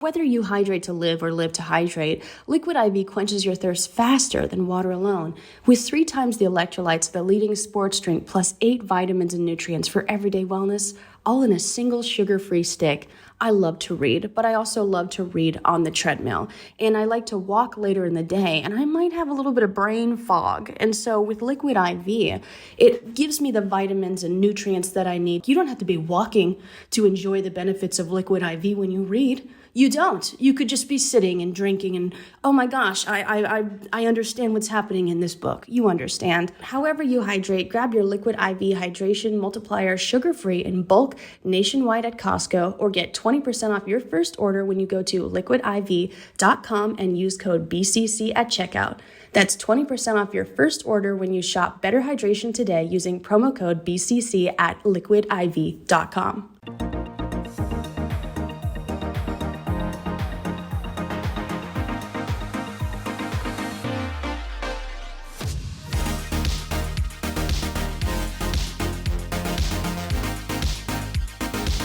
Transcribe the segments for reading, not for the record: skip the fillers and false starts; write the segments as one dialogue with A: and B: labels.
A: Whether you hydrate to live or live to hydrate, Liquid IV quenches your thirst faster than water alone. With 3 times the electrolytes of the leading sports drink plus 8 vitamins and nutrients for everyday wellness, all in a single sugar-free stick. I love to read, but I also love to read on the treadmill. And I like to walk later in the day, and I might have a little bit of brain fog. And so with Liquid IV, it gives me the vitamins and nutrients that I need. You don't have to be walking to enjoy the benefits of Liquid IV when you read. You don't. You could just be sitting and drinking and, oh my gosh, I understand what's happening in this book. You understand. However you hydrate, grab your Liquid IV Hydration Multiplier sugar-free in bulk nationwide at Costco or get 20% off your first order when you go to liquidiv.com and use code BCC at checkout. That's 20% off your first order when you shop Better Hydration today using promo code BCC at liquidiv.com.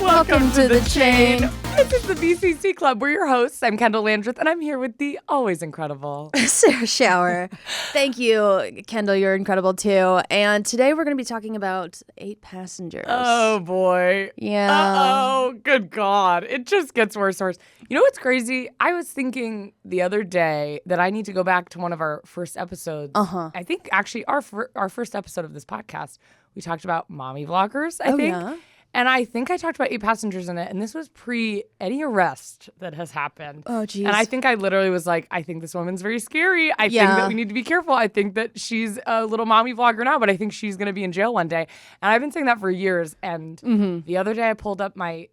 B: Welcome to the chain. This is the BCC Club. We're your hosts. I'm Kendahl and Sarah, and I'm here with the always incredible
C: Sarah Shower. Thank you, Kendahl. You're incredible too. And today we're going to be talking about 8 passengers.
B: Oh boy.
C: Yeah.
B: Oh, good God. It just gets worse and worse. You know what's crazy? I was thinking the other day that I need to go back to one of our first episodes. I think actually our first episode of this podcast, we talked about mommy vloggers, I think.
C: Yeah?
B: And I think I talked about 8 passengers in it, and this was pre any arrest that has happened.
C: Oh, geez.
B: And I think I literally was like, I think this woman's very scary. I think that we need to be careful. I think that she's a little mommy vlogger now, but I think she's going to be in jail one day. And I've been saying that for years. And the other day I pulled up my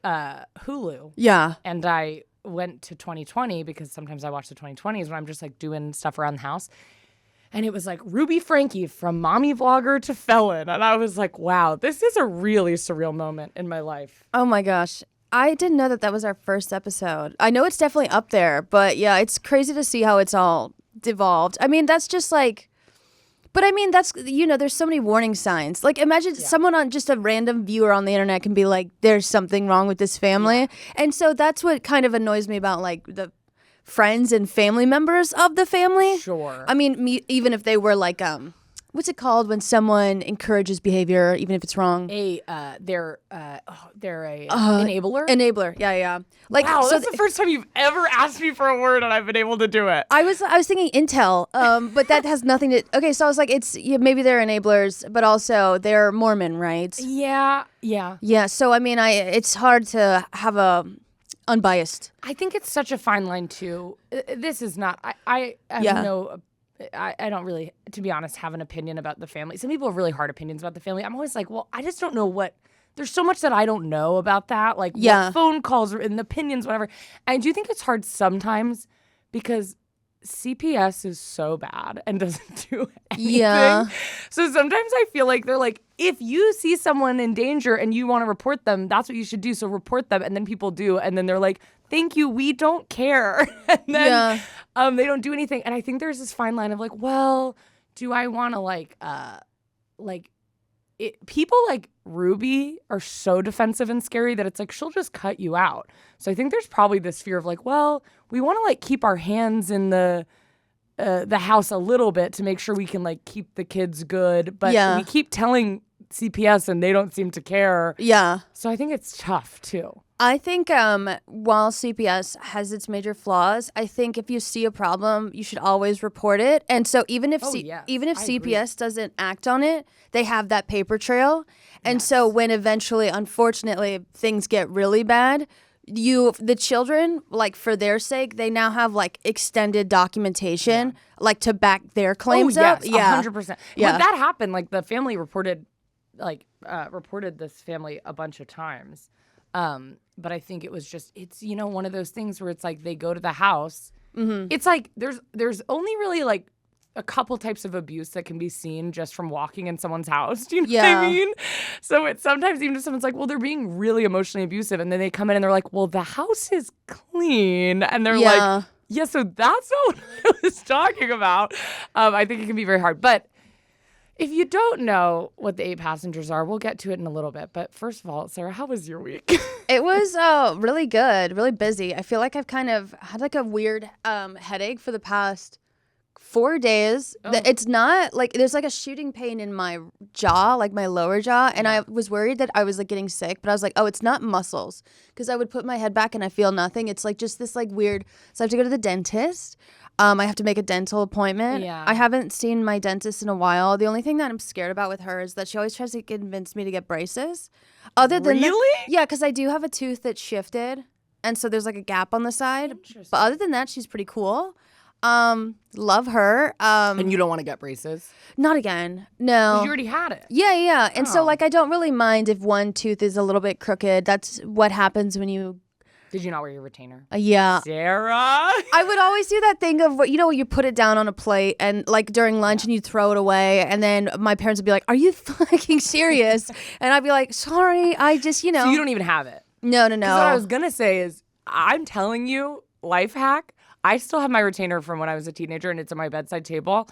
B: Hulu.
C: Yeah.
B: And I went to 2020 because sometimes I watch the 2020s when I'm just like doing stuff around the house. And it was like Ruby Franke from mommy vlogger to felon. And I was like, wow, this is a really surreal moment in my life.
C: Oh my gosh. I didn't know that was our first episode. I know it's definitely up there, but yeah, it's crazy to see how it's all devolved. I mean, that's just like, but I mean, that's, you know, there's so many warning signs. Like imagine someone on just a random viewer on the internet can be like, there's something wrong with this family. Yeah. And so that's what kind of annoys me about like the friends and family members of the family.
B: Sure.
C: I mean, even if they were like, what's it called when someone encourages behavior, even if it's wrong?
B: They're a enabler.
C: Enabler. Yeah. Like,
B: wow,
C: so
B: that's the first time you've ever asked me for a word and I've been able to do it.
C: I was thinking intel, but that has nothing to. Okay, so I was like, maybe they're enablers, but also they're Mormon, right?
B: Yeah.
C: Yeah. So I mean, it's hard to have a unbiased.
B: I think it's such a fine line too. This is not. I don't really, to be honest, have an opinion about the family. Some people have really hard opinions about the family. I'm always like, well, I just don't know what. There's so much that I don't know about that, like what phone calls and opinions, whatever. And I do think it's hard sometimes because CPS is so bad and doesn't do anything.
C: Yeah.
B: So sometimes I feel like they're like, if you see someone in danger and you want to report them, that's what you should do. So report them. And then people do. And then they're like, thank you, we don't care. And then they don't do anything. And I think there's this fine line of like, well, do I want to people like Ruby are so defensive and scary that it's like she'll just cut you out. So I think there's probably this fear of like, well, we want to like keep our hands in the house a little bit to make sure we can like keep the kids good, but we keep telling CPS and they don't seem to care.
C: Yeah.
B: So I think it's tough too.
C: I think while CPS has its major flaws, I think if you see a problem, you should always report it. And so even if CPS doesn't act on it, they have that paper trail. And so when eventually, unfortunately, things get really bad, the children, like for their sake, they now have like extended documentation, like to back their claims up.
B: Yeah, 100%. Yeah. When that happened, like the family reported this family a bunch of times. But I think it was just, it's, you know, one of those things where it's like they go to the house. Mm-hmm. It's like there's only really like a couple types of abuse that can be seen just from walking in someone's house. Do you know what I mean? So it's sometimes even if someone's like, well, they're being really emotionally abusive. And then they come in and they're like, well, the house is clean. And they're like, yeah, so that's not what I was talking about. I think it can be very hard. But If you don't know what the 8 passengers are, we'll get to it in a little bit. But first of all, Sarah, how was your week?
C: It was really good, really busy. I feel like I've kind of had like a weird headache for the past 4 days. It's not like there's like a shooting pain in my jaw, like my lower jaw. And I was worried that I was like getting sick, but I was like, oh, it's not muscles. Because I would put my head back and I feel nothing. It's like just this like weird. So I have to go to the dentist. I have to make a dental appointment.
B: Yeah.
C: I haven't seen my dentist in a while. The only thing that I'm scared about with her is that she always tries to convince me to get braces. Other than
B: really?
C: Yeah, because I do have a tooth that's shifted. And so there's like a gap on the side. But other than that, she's pretty cool. Love her.
B: And you don't want to get braces?
C: Not again. No.
B: You already had it.
C: Yeah. And so like I don't really mind if one tooth is a little bit crooked. That's what happens when you...
B: Did you not wear your retainer?
C: Yeah.
B: Sarah?
C: I would always do that thing of, you put it down on a plate and like during lunch and you throw it away. And then my parents would be like, are you fucking serious? And I'd be like, sorry, I just,
B: So you don't even have it?
C: No.
B: Because what I was going to say is, I'm telling you, life hack, I still have my retainer from when I was a teenager and it's on my bedside table.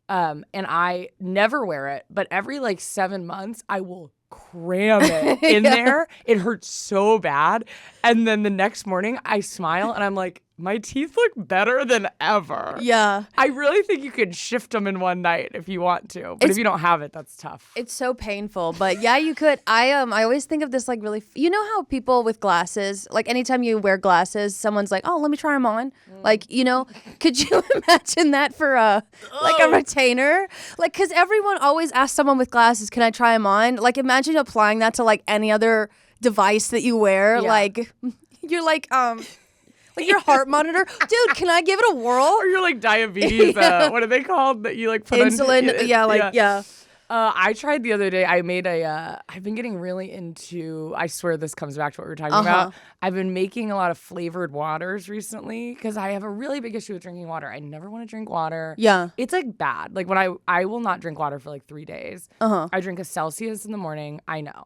B: And I never wear it, but every like 7 months, I will cram it in there. It hurts so bad. And then the next morning I smile and I'm like, my teeth look better than ever.
C: Yeah.
B: I really think you could shift them in one night if you want to. But if you don't have it, that's tough.
C: It's so painful. But yeah, you could. I always think of this like really, you know how people with glasses, like anytime you wear glasses, someone's like, oh, let me try them on. Like, could you imagine that for like a retainer? Like, because everyone always asks someone with glasses, can I try them on? Like, imagine applying that to like any other device that you wear.
B: Yeah.
C: Like, you're like your heart monitor, dude. Can I give it a whirl?
B: Or you're like diabetes. What are they called that you like put
C: insulin?
B: On,
C: yeah.
B: I tried the other day. I made I've been getting really into. I swear this comes back to what we were talking about. I've been making a lot of flavored waters recently because I have a really big issue with drinking water. I never want to drink water.
C: Yeah,
B: it's like bad. Like when I will not drink water for like 3 days. I drink a Celsius in the morning. I know,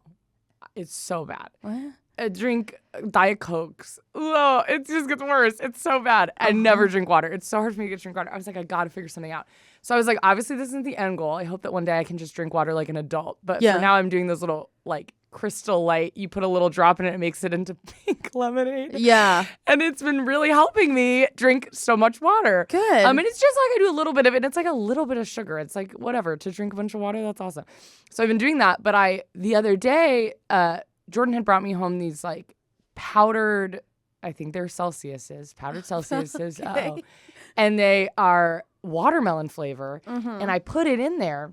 B: it's so bad.
C: What?
B: I drink Diet Cokes. Oh, it just gets worse. It's so bad. I never drink water. It's so hard for me to drink water. I was like, I got to figure something out. So I was like, obviously this isn't the end goal. I hope that one day I can just drink water like an adult. But for now I'm doing those little like Crystal Light. You put a little drop in it, it makes it into pink lemonade.
C: Yeah.
B: And it's been really helping me drink so much water.
C: Good.
B: And it's just like I do a little bit of it. It's like a little bit of sugar. It's like whatever. To drink a bunch of water, that's awesome. So I've been doing that. But the other day, Jordan had brought me home these like powdered, I think they're Celsiuses, powdered Celsiuses.
C: Okay.
B: And they are watermelon flavor. And I put it in there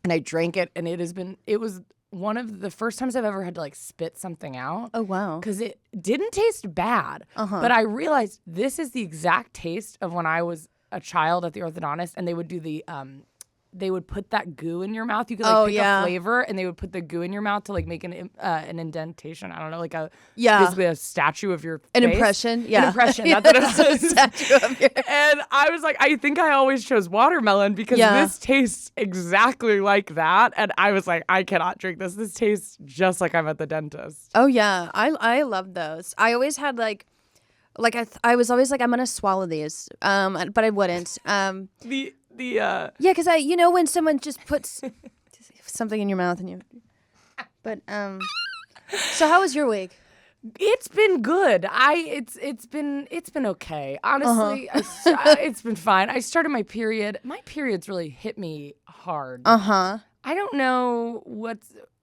B: and I drank it. And it was one of the first times I've ever had to like spit something out.
C: Oh, wow.
B: Because it didn't taste bad. But I realized this is the exact taste of when I was a child at the orthodontist and they would do they would put that goo in your mouth. You could like pick a flavor, and they would put the goo in your mouth to like make an indentation. I don't know, like basically a statue of your
C: an
B: face.
C: impression. Yeah,
B: an impression. That's what it was.
C: Statue of your...
B: And I was like, I think I always chose watermelon because this tastes exactly like that. And I was like, I cannot drink this. This tastes just like I'm at the dentist.
C: Oh yeah, I love those. I always had I was always like, I'm gonna swallow these, but I wouldn't. Yeah, because when someone just puts something in your mouth and you, but so how was your week?
B: It's been good. It's been okay. Honestly, it's been fine. I started my period. My periods really hit me hard. I don't know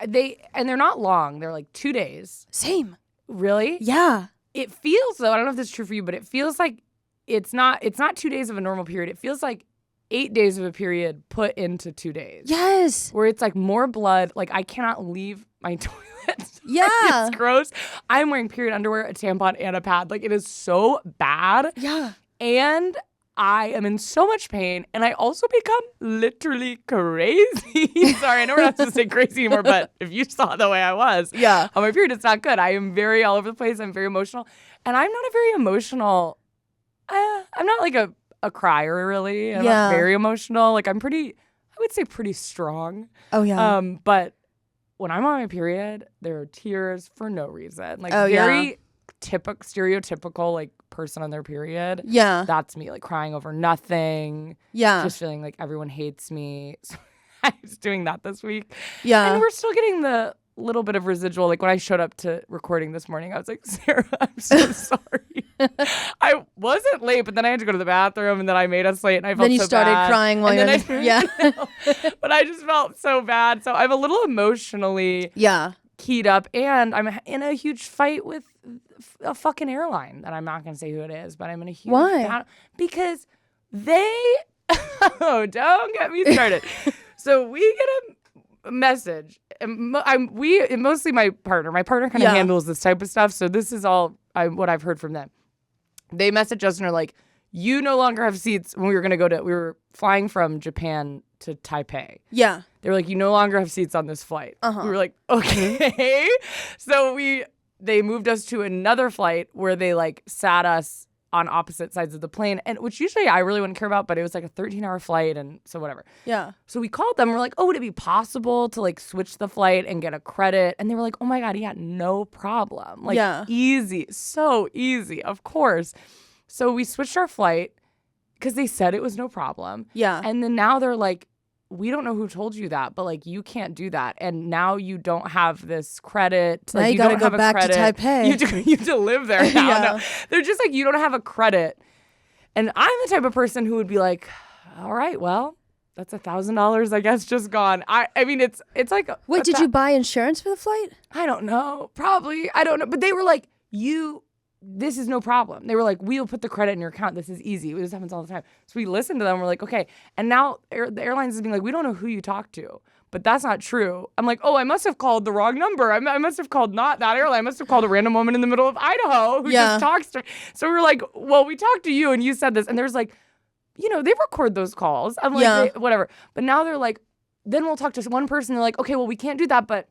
B: they're not long. They're like 2 days.
C: Same.
B: Really?
C: Yeah.
B: It feels though. I don't know if this is true for you, but it feels like it's not 2 days of a normal period. It feels like 8 days of a period put into 2 days.
C: Yes.
B: Where it's like more blood. Like I cannot leave my toilet.
C: Yeah.
B: It's gross. I'm wearing period underwear, a tampon, and a pad. Like it is so bad.
C: Yeah.
B: And I am in so much pain. And I also become literally crazy. Sorry, I know we're not supposed to say crazy anymore, but if you saw the way I was on my period, it's not good. I am very all over the place. I'm very emotional. And I'm not a very emotional, I'm not like a crier really. I'm not very emotional. Like I would say pretty strong.
C: Oh yeah.
B: But when I'm on my period, there are tears for no reason. Like very stereotypical like person on their period.
C: Yeah.
B: That's me, like crying over nothing.
C: Yeah.
B: Just feeling like everyone hates me. So I was doing that this week.
C: Yeah.
B: And we're still getting the little bit of residual. Like when I showed up to recording this morning, I was like, Sarah, I'm so sorry. I wasn't late, but then I had to go to the bathroom, and then I made us late, and I felt so bad.
C: Then you started crying while you're
B: But I just felt so bad. So I'm a little emotionally keyed up, and I'm in a huge fight with a fucking airline that I'm not going to say who it is, but I'm in a huge battle because they oh, don't get me started. So we get a message. Mostly my partner. My partner kind of handles this type of stuff. So this is all what I've heard from them. They message us and are like, "You no longer have seats." When we were flying from Japan to Taipei.
C: Yeah.
B: They were like, "You no longer have seats on this flight." We were like, "Okay." So they moved us to another flight where they like sat us on opposite sides of the plane, and which usually I really wouldn't care about, but it was like a 13-hour flight, and so whatever.
C: Yeah.
B: So we called them. We're like, "Oh, would it be possible to like switch the flight and get a credit?" And they were like, "Oh my God, yeah, no problem. Like easy, so easy, of course." So we switched our flight because they said it was no problem.
C: Yeah.
B: And then now they're like, "We don't know who told you that, but like you can't do that. And now you don't have this credit.
C: Now
B: like,
C: you gotta go back to Taipei.
B: You have to live there now." No. They're just like, "You don't have a credit." And I'm the type of person who would be like, "All right, well, that's $1,000, I guess, just gone." I mean, it's like.
C: Wait, did you buy insurance for the flight?
B: I don't know. Probably. I don't know. But they were like, this is no problem. They were like, "We'll put the credit in your account. This is easy. This happens all the time." So we listened to them. We're like, okay. And now the airlines is being like, "We don't know who you talked to." But that's not true. I'm like, "Oh, I must have called the wrong number. I must have called not that airline. I must have called a random woman in the middle of Idaho who just talks to me." So we were like, "Well, we talked to you and you said this." And there's like, they record those calls. I'm like, whatever. But now they're like, then we'll talk to one person. They're like, "Okay, well, we can't do that, but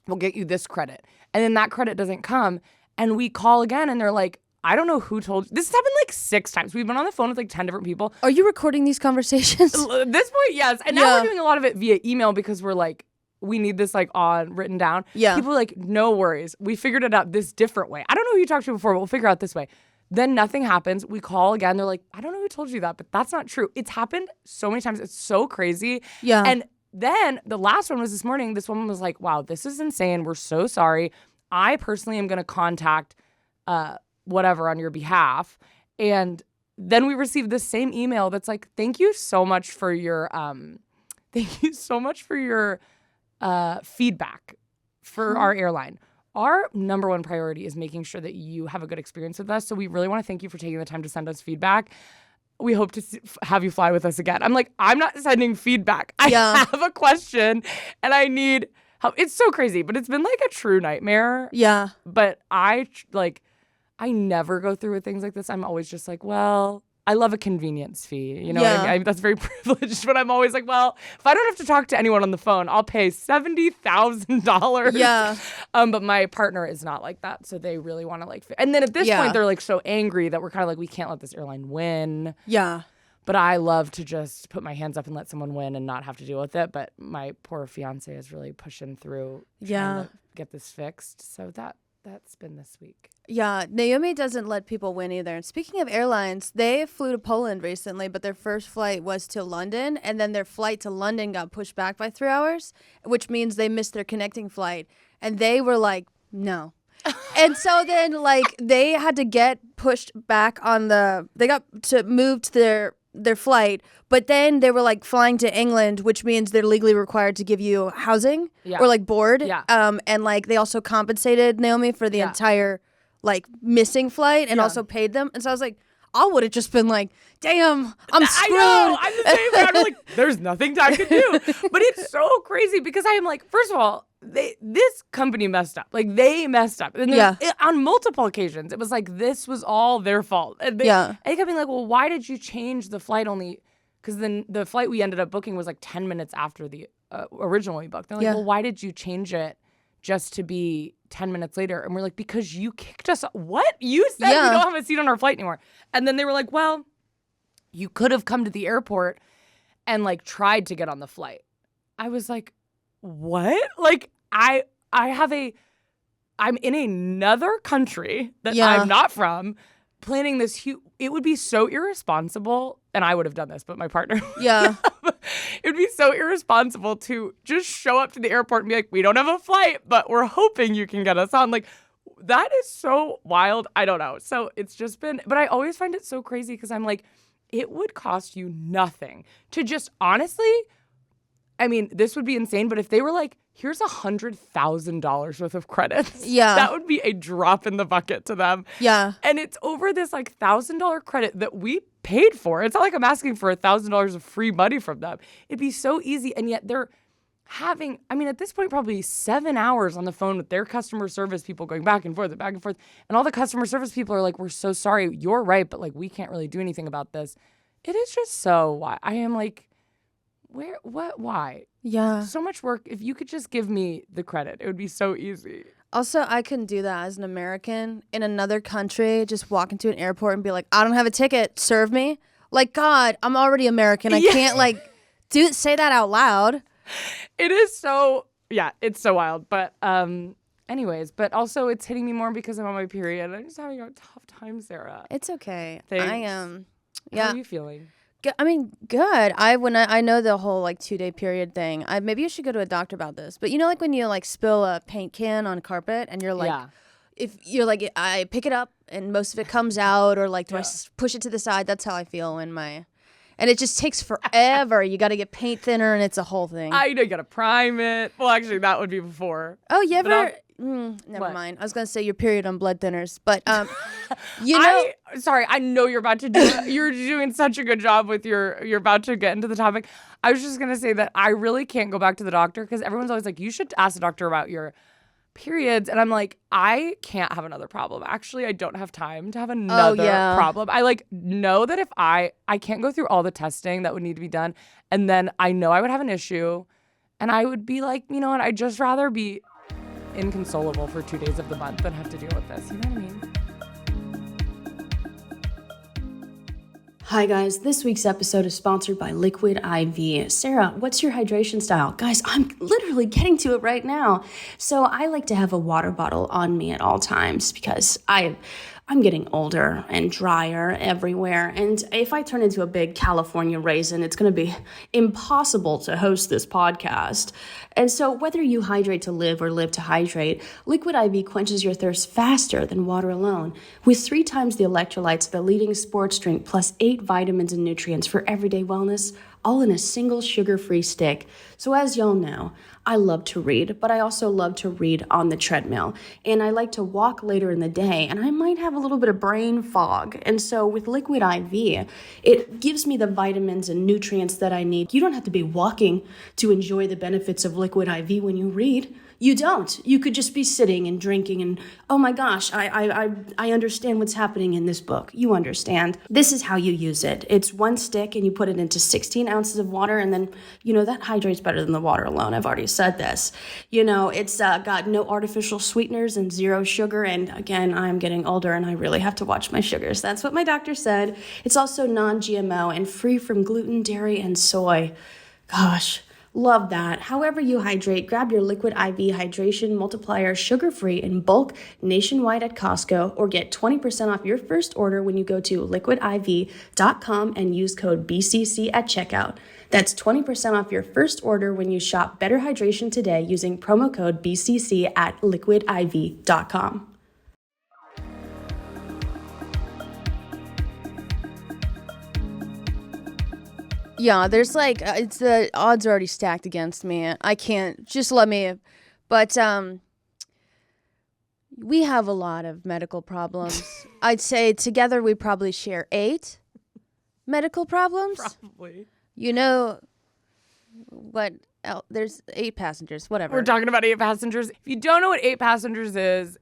B: we'll get you this credit." And then that credit doesn't come. And we call again and they're like, "I don't know who told you." This has happened like 6 times. We've been on the phone with like 10 different people.
C: Are you recording these conversations?
B: At this point, yes. And now we're doing a lot of it via email because we're like, we need this like written down. Yeah. People are like, "No worries. We figured it out this different way. I don't know who you talked to before, but we'll figure out this way." Then nothing happens. We call again. They're like, "I don't know who told you that, but that's not true." It's happened so many times. It's so crazy. Yeah. And then the last one was this morning. This woman was like, "Wow, this is insane. We're so sorry. I personally am going to contact whatever on your behalf." And then we received this same email that's like, "Thank you so much for your feedback for our airline. Our number one priority is making sure that you have a good experience with us. So we really want to thank you for taking the time to send us feedback. We hope to have you fly with us again." I'm like, I'm not sending feedback. I have a question and I need help. It's so crazy, but it's been like a true nightmare. Yeah. But I never go through with things like this. I'm always just like, well, I love a convenience fee. You know what I mean? That's very privileged, but I'm always like, well, if I don't have to talk to anyone on the phone, I'll pay $70,000. Yeah. But my partner is not like that. So they really want to and then at this point, they're like so angry that we're kind of like, we can't let this airline win. Yeah. But I love to just put my hands up and let someone win and not have to deal with it. But my poor fiance is really pushing through trying to get this fixed. So that's been this week.
C: Yeah, Naomi doesn't let people win either. And speaking of airlines, they flew to Poland recently, but their first flight was to London, and then their flight to London got pushed back by 3 hours, which means they missed their connecting flight. And they were like, no. And so then, they had to get pushed back they got to move to their flight, but then they were flying to England, which means they're legally required to give you housing or board. Yeah. And they also compensated Naomi for the entire missing flight and also paid them. And so I was like, I would have just been like, damn, I'm screwed. I
B: know. I'm the same way. I'm like, there's nothing I could do. But it's so crazy because I am like, first of all, this company messed up. They messed up. And on multiple occasions, it was like, this was all their fault. And they kept being like, well, why did you change the flight only? Because then the flight we ended up booking was 10 minutes after the original we booked. They're like, well, why did you change it just to be 10 minutes later? And we're like, because you kicked us. What? You said we don't have a seat on our flight anymore. And then they were like, well, you could have come to the airport and tried to get on the flight. I was like, what? I'm in another country that I'm not from, planning this huge, it would be so irresponsible, and I would have done this, but my partner It would be so irresponsible to just show up to the airport and be like, we don't have a flight, but we're hoping you can get us on. Like, that is so wild. I don't know. So it's just been, but I always find it so crazy because I'm like, it would cost you nothing to just honestly, I mean, this would be insane, but if they were like, here's $100,000 worth of credits, that would be a drop in the bucket to them.
C: Yeah.
B: And it's over this like $1,000 credit that we paid for. It's not like I'm asking for $1,000 of free money from them. It'd be so easy. And yet they're having, I mean, at this point, probably 7 hours on the phone with their customer service people going back and forth and back and forth. And all the customer service people are like, we're so sorry. You're right. But like, we can't really do anything about this. It is just so, I am like, why?
C: Yeah.
B: So much work. If you could just give me the credit, it would be so easy.
C: Also, I couldn't do that as an American in another country, just walk into an airport and be like, I don't have a ticket, serve me. Like, God, I'm already American. I can't like say that out loud.
B: It is so, it's so wild. But anyways, but also it's hitting me more because I'm on my period. I'm just having a tough time, Sarah.
C: It's okay.
B: Thanks.
C: I am.
B: How are you feeling?
C: I mean, good. I know the whole like 2-day period thing. Maybe you should go to a doctor about this. But you know, like when you like spill a paint can on carpet and you're like, if you're like, I pick it up and most of it comes out, or like, do I push it to the side? That's how I feel when and it just takes forever. You got to get paint thinner and it's a whole thing.
B: I know, you got to prime it. Well, actually, that would be before.
C: Oh, you ever? Never mind. I was gonna say your period on blood thinners, but you know.
B: Sorry, I know you're about to do. You're doing such a good job with you're about to get into the topic. I was just gonna say that I really can't go back to the doctor because everyone's always like, you should ask the doctor about your periods, and I'm like, I can't have another problem. Actually, I don't have time to have another problem. I like know that if I can't go through all the testing that would need to be done, and then I know I would have an issue, and I would be like, you know what? I'd just rather be inconsolable for 2 days of the month than have to deal with this. You know what I mean?
A: Hi guys, this week's episode is sponsored by Liquid IV. Sarah, what's your hydration style? Guys, I'm literally getting to it right now. So I like to have a water bottle on me at all times because I'm getting older and drier everywhere. And if I turn into a big California raisin, it's going to be impossible to host this podcast. And so whether you hydrate to live or live to hydrate, Liquid IV quenches your thirst faster than water alone. With 3 times the electrolytes of the leading sports drink plus 8 vitamins and nutrients for everyday wellness, all in a single sugar-free stick. So as y'all know, I love to read, but I also love to read on the treadmill. And I like to walk later in the day, and I might have a little bit of brain fog. And so with Liquid IV, it gives me the vitamins and nutrients that I need. You don't have to be walking to enjoy the benefits of Liquid IV when you read. You don't. You could just be sitting and drinking and, oh my gosh, I understand what's happening in this book. You understand. This is how you use it. It's 1 stick and you put it into 16 ounces of water, and then, you know, that hydrates better than the water alone. I've already said this. You know, it's got no artificial sweeteners and 0 sugar. And again, I'm getting older and I really have to watch my sugars. That's what my doctor said. It's also non-GMO and free from gluten, dairy, and soy. Gosh. Love that. However you hydrate, grab your Liquid IV Hydration Multiplier sugar-free in bulk nationwide at Costco, or get 20% off your first order when you go to liquidiv.com and use code BCC at checkout. That's 20% off your first order when you shop Better Hydration today using promo code BCC at liquidiv.com.
C: Yeah, there's like, it's the odds are already stacked against me. I can't, just let me, but we have a lot of medical problems. I'd say together we probably share 8 medical problems.
B: Probably.
C: You know what? There's 8 passengers, whatever.
B: We're talking about 8 passengers. If you don't know what 8 passengers is,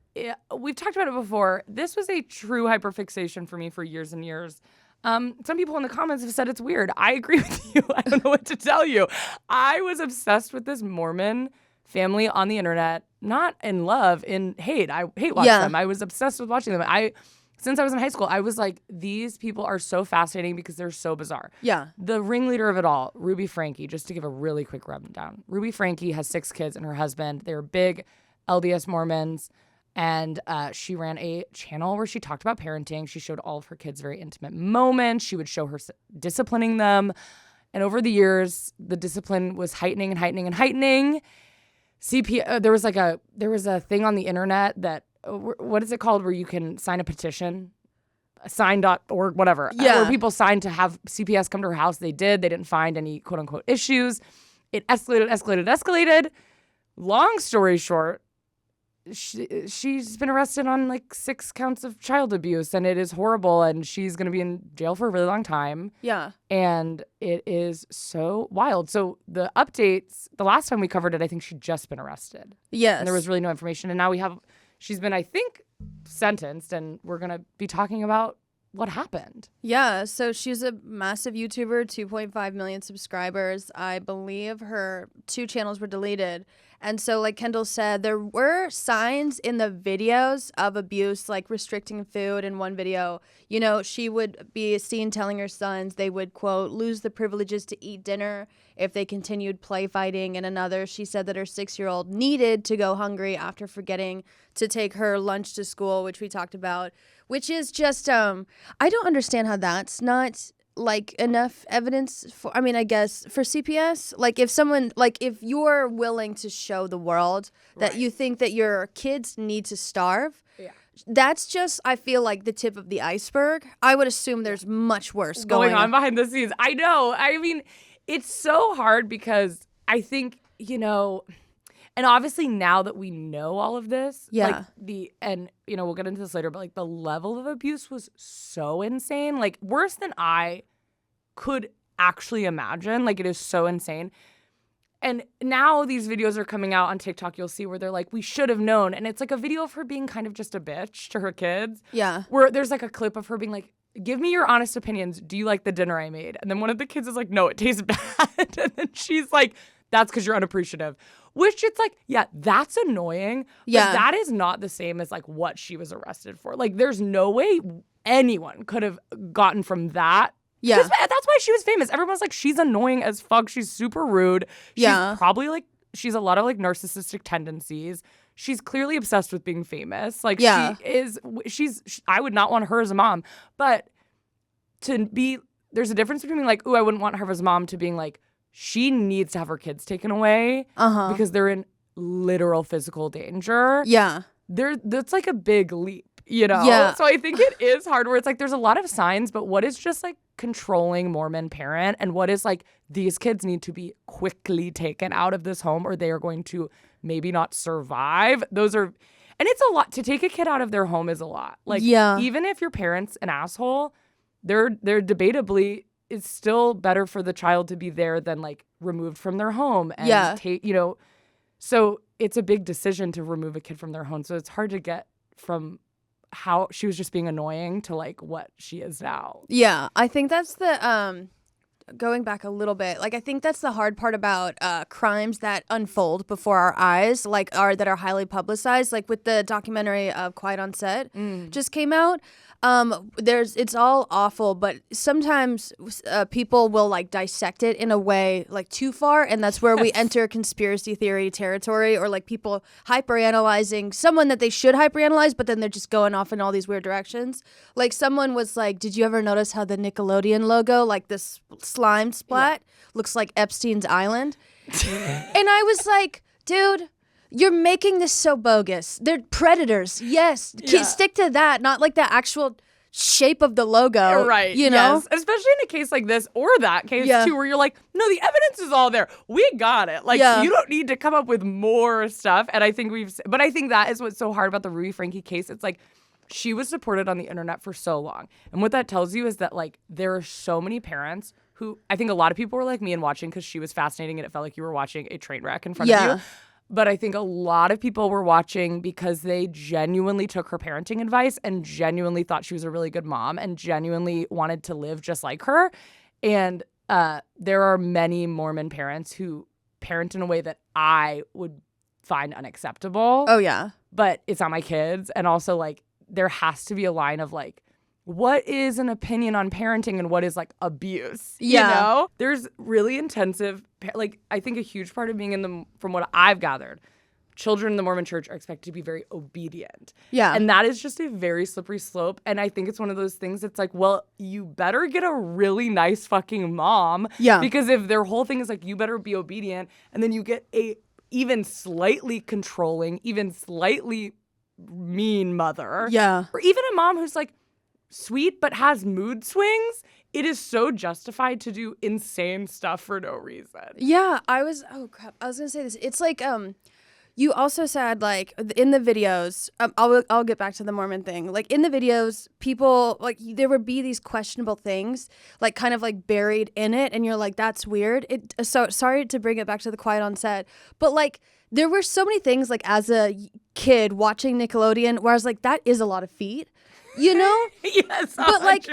B: we've talked about it before. This was a true hyperfixation for me for years and years. Some people in the comments have said it's weird. I agree with you. I don't know what to tell you. I was obsessed with this Mormon family on the internet, not in love, in hate. I hate watching them. I was obsessed with watching them. Since I was in high school, I was like, these people are so fascinating because they're so bizarre. Yeah. The ringleader of it all, Ruby Franke, just to give a really quick rundown. Ruby Franke has 6 kids and her husband. They're big LDS Mormons. And she ran a channel where she talked about parenting. She showed all of her kids very intimate moments. She would show her disciplining them. And over the years, the discipline was heightening and heightening and heightening. There was a thing on the internet that, what is it called, where you can sign a petition? Sign.org, whatever.
C: Yeah.
B: Where people signed to have CPS come to her house. They did. They didn't find any quote unquote issues. It escalated. Long story short, she's been arrested on like 6 counts of child abuse, and it is horrible, and she's going to be in jail for a really long time.
C: Yeah.
B: And it is so wild. So the updates, the last time we covered it, I think she'd just been arrested.
C: Yes.
B: And there was really no information. And now she's been, I think, sentenced, and we're going to be talking about what happened.
C: Yeah, so she's a massive YouTuber, 2.5 million subscribers. I believe her 2 channels were deleted. And so like Kendahl said, there were signs in the videos of abuse, like restricting food. In one video, you know, she would be seen telling her sons they would, quote, lose the privileges to eat dinner if they continued play fighting. In another, she said that her 6-year-old needed to go hungry after forgetting to take her lunch to school, which we talked about, which is just, I don't understand how that's not like enough evidence for, I mean, I guess for CPS, like if you're willing to show the world that you think that your kids need to starve, that's just, I feel like, the tip of the iceberg. I would assume there's much worse going on
B: behind the scenes. I know. I mean, it's so hard because I think, you know, and obviously now that we know all of this, we'll get into this later, but like the level of abuse was so insane, like worse than I could actually imagine. Like, it is so insane. And now these videos are coming out on TikTok, you'll see, where they're like, we should have known. And it's like a video of her being kind of just a bitch to her kids. Yeah. Where there's like a clip of her being like, give me your honest opinions. Do you like the dinner I made? And then one of the kids is like, no, it tastes bad. And then she's like, that's because you're unappreciative. Which it's like, yeah, that's annoying. Yeah. But that is not the same as like what she was arrested for. Like, there's no way anyone could have gotten from that. Yeah. Because that's why she was famous. Everyone's like, she's annoying as fuck. She's super rude. She's probably like, she's a lot of like narcissistic tendencies. She's clearly obsessed with being famous. Like, I would not want her as a mom. But there's a difference between being like, ooh, I wouldn't want her as a mom, to being like, she needs to have her kids taken away because they're in literal physical danger. Yeah. That's like a big leap, you know? Yeah. So I think it is hard, where it's like there's a lot of signs, but what is just like controlling Mormon parent, and what is like these kids need to be quickly taken out of this home or they are going to maybe not survive. And it's a lot. To take a kid out of their home is a lot. Like, even if your parent's an asshole, they're debatably, it's still better for the child to be there than like removed from their home and take, you know, so it's a big decision to remove a kid from their home. So it's hard to get from how she was just being annoying to like what she is now.
C: Yeah, I think that's the going back a little bit, like I think that's the hard part about crimes that unfold before our eyes, like that are highly publicized, like with the documentary of Quiet on Set just came out. It's all awful, but sometimes people will like dissect it in a way like too far, and that's where we enter conspiracy theory territory, or like people hyperanalyzing someone that they should hyperanalyze, but then they're just going off in all these weird directions. Like someone was like, did you ever notice how the Nickelodeon logo, like this slime splat, looks like Epstein's Island? And I was like, dude, you're making this so bogus. They're predators. Yes. Stick to that, not like the actual shape of the logo.
B: Right.
C: You know?
B: Yes. Especially in a case like this, or that case too, where you're like, no, the evidence is all there. We got it. Like, you don't need to come up with more stuff. And I think but I think that is what's so hard about the Ruby Franke case. It's like, she was supported on the internet for so long. And what that tells you is that like, there are so many parents who, I think a lot of people were like me and watching because she was fascinating and it felt like you were watching a train wreck in front of you. But I think a lot of people were watching because they genuinely took her parenting advice and genuinely thought she was a really good mom and genuinely wanted to live just like her. And there are many Mormon parents who parent in a way that I would find unacceptable.
C: Oh, yeah.
B: But it's not my kids. And also, like, there has to be a line of, like, what is an opinion on parenting and what is like abuse? Yeah. You know? There's really intensive, like, I think a huge part of being from what I've gathered, children in the Mormon church are expected to be very obedient.
C: Yeah.
B: And that is just a very slippery slope. And I think it's one of those things that's like, well, you better get a really nice fucking mom.
C: Yeah.
B: Because if their whole thing is like, you better be obedient, and then you get a even slightly controlling, even slightly mean mother.
C: Yeah.
B: Or even a mom who's like sweet but has mood swings, it is so justified to do insane stuff for no reason.
C: Yeah, I was gonna say this. It's like you also said, like, in the videos, I'll get back to the Mormon thing. Like, in the videos, people, like, there would be these questionable things, like, kind of, like, buried in it, and you're like, that's weird. So, sorry to bring it back to the Quiet on Set, but, like, there were so many things, like, as a kid watching Nickelodeon, where I was like, that is a lot of feet. You know?
B: Yes, 100%.
C: But like,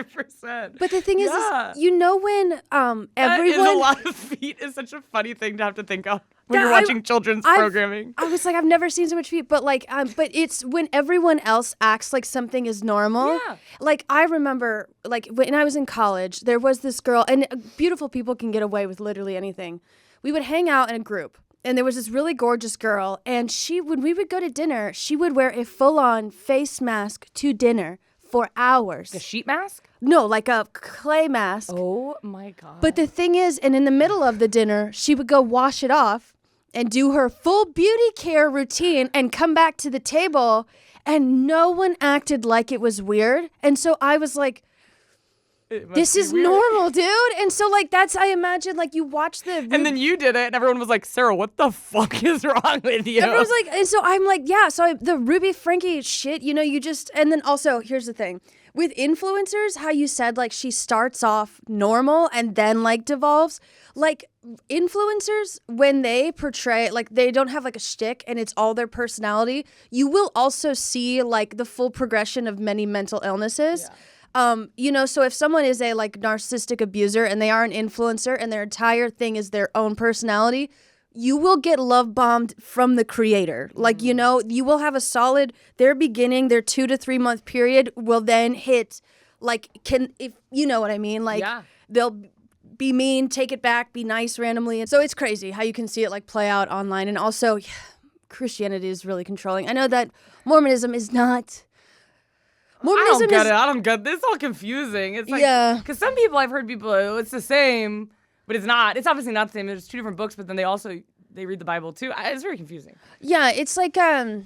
C: but the thing is you know when everyone...
B: That is a lot of feet is such a funny thing to have to think of when you're watching children's programming.
C: I was like, I've never seen so much feet, but like, but it's when everyone else acts like something is normal.
B: Yeah.
C: Like, I remember, like, when I was in college, there was this girl, and beautiful people can get away with literally anything. We would hang out in a group. And there was this really gorgeous girl, and when we would go to dinner, she would wear a full-on face mask to dinner for hours.
B: A sheet mask?
C: No, like a clay mask.
B: Oh my God.
C: But the thing is, and in the middle of the dinner, she would go wash it off and do her full beauty care routine and come back to the table, and no one acted like it was weird. And so I was like, this is normal, dude. And so, like, I imagine, like, you watch the...
B: And then you did it, and everyone was like, Sarah, what the fuck is wrong with you?
C: Everyone's like, and so I'm like, yeah, so the Ruby Franke shit, you know, you just... And then also, here's the thing. With influencers, how you said, like, she starts off normal and then, like, devolves. Like, influencers, when they portray, like, they don't have, like, a shtick and it's all their personality, you will also see, like, the full progression of many mental illnesses. Yeah. You know, so if someone is a like narcissistic abuser and they are an influencer and their entire thing is their own personality, you will get love bombed from the creator. Like, you know, you will have their beginning, their 2 to 3 month period will then hit, like, if you know what I mean? Like, they'll be mean, take it back, be nice randomly. And so it's crazy how you can see it like play out online. And also, Christianity is really controlling. I know that Mormonism is not...
B: Mormonism I don't get it. It's all confusing. It's like, because some people, I've heard people, it's the same, but it's not. It's obviously not the same. There's 2 different books, but then they read the Bible too. It's very confusing.
C: Yeah, it's like, you